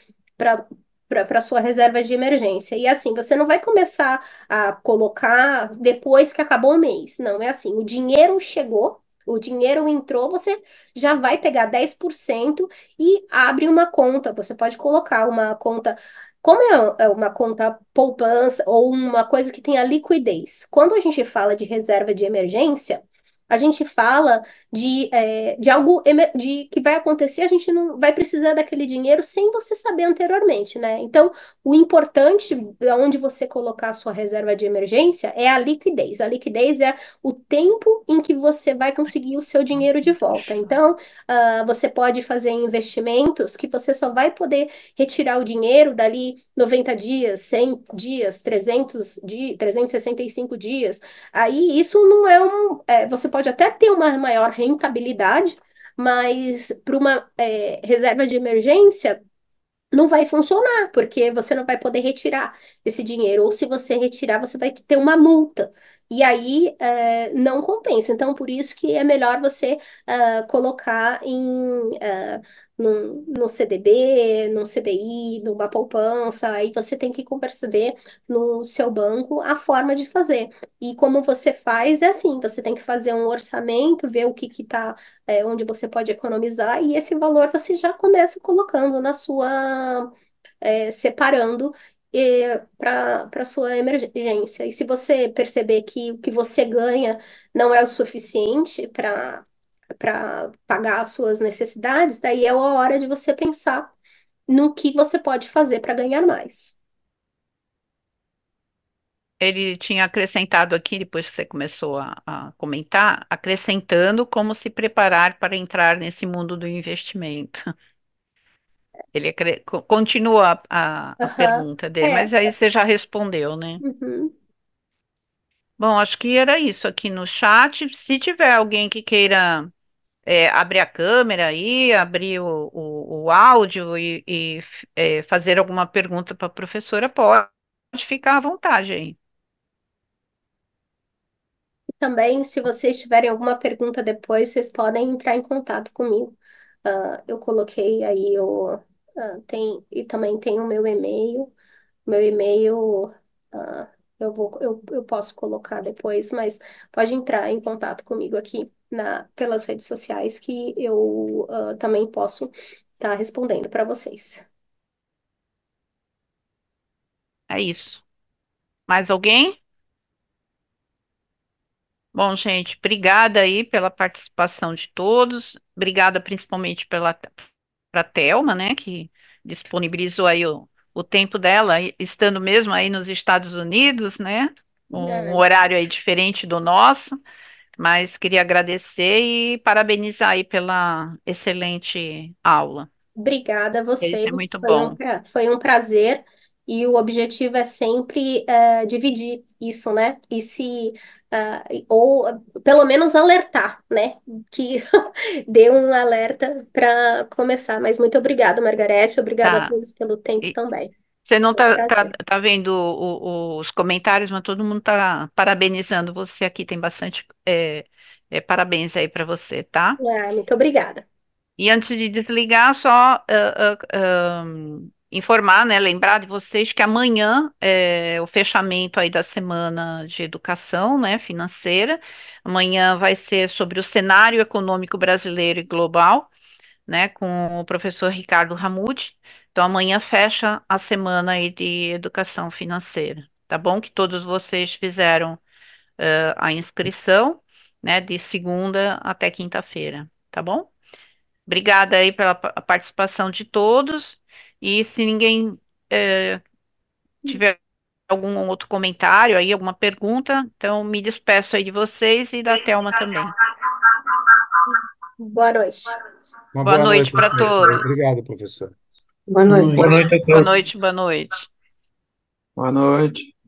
sua reserva de emergência. E assim, você não vai começar a colocar depois que acabou o mês. Não, é assim, o dinheiro chegou, o dinheiro entrou, você já vai pegar 10% e abre uma conta. Você pode colocar uma conta. Como é uma conta poupança ou uma coisa que tenha liquidez? Quando a gente fala de reserva de emergência, a gente fala de algo que vai acontecer, a gente não vai precisar daquele dinheiro sem você saber anteriormente, né? Então, o importante, onde você colocar a sua reserva de emergência, é a liquidez. A liquidez é o tempo em que você vai conseguir o seu dinheiro de volta. Então, você pode fazer investimentos que você só vai poder retirar o dinheiro dali 90 dias, 100 dias, 300 dias, 365 dias. Aí isso não você pode até ter uma maior rentabilidade, mas para uma reserva de emergência não vai funcionar, porque você não vai poder retirar esse dinheiro, ou se você retirar, você vai ter uma multa. E aí não compensa. Então, por isso que é melhor você colocar no CDB, no CDI, numa poupança, aí você tem que conversar no seu banco a forma de fazer. E como você faz, é assim, você tem que fazer um orçamento, ver o que está onde você pode economizar, e esse valor você já começa colocando separando para sua emergência. E se você perceber que o que você ganha não é o suficiente para pagar as suas necessidades, daí é a hora de você pensar no que você pode fazer para ganhar mais. ele tinha acrescentado aqui, depois que você começou a comentar, acrescentando como se preparar para entrar nesse mundo do investimento. Ele continua a Aham. pergunta dele, mas É. aí você já respondeu, né? Uhum. Bom, acho que era isso aqui no chat. Se tiver alguém que queira abrir a câmera aí, abrir o áudio e fazer alguma pergunta para a professora, pode ficar à vontade aí. Também, se vocês tiverem alguma pergunta depois, vocês podem entrar em contato comigo. Eu coloquei aí e também tem o meu e-mail. Meu e-mail, eu posso colocar depois, mas pode entrar em contato comigo aqui pelas redes sociais que eu também posso estar respondendo para vocês. É isso. Mais alguém? Bom, gente, obrigada aí pela participação de todos. Obrigada principalmente para Thelma, né, que disponibilizou aí o tempo dela, estando mesmo aí nos Estados Unidos, né? Um É, horário aí diferente do nosso, mas queria agradecer e parabenizar aí pela excelente aula. Obrigada a Isso é vocês, muito bom. foi um prazer e o objetivo é sempre dividir isso, né? Ou pelo menos alertar, né? Que dê um alerta para começar. Mas muito obrigada, Margarete, obrigada a Tá. todos pelo tempo E também. você não Foi um tá, prazer. tá vendo os comentários, mas todo mundo tá parabenizando você aqui. Tem bastante parabéns aí para você, tá? Muito obrigada. E antes de desligar, só informar, né, lembrar de vocês que amanhã é o fechamento aí da semana de educação, né, financeira. Amanhã vai ser sobre o cenário econômico brasileiro e global, né, com o professor Ricardo Ramuti. Então, amanhã fecha a semana aí de educação financeira, tá bom? Que todos vocês fizeram a inscrição, né, de segunda até quinta-feira, tá bom? Obrigada aí pela participação de todos. E se ninguém tiver algum outro comentário aí, alguma pergunta, então me despeço aí de vocês e da Thelma também. Boa noite. Uma Boa boa noite noite a para todos aí. todos. Obrigado, professor. Boa noite. Boa noite a Boa todos. noite, boa noite. Boa noite.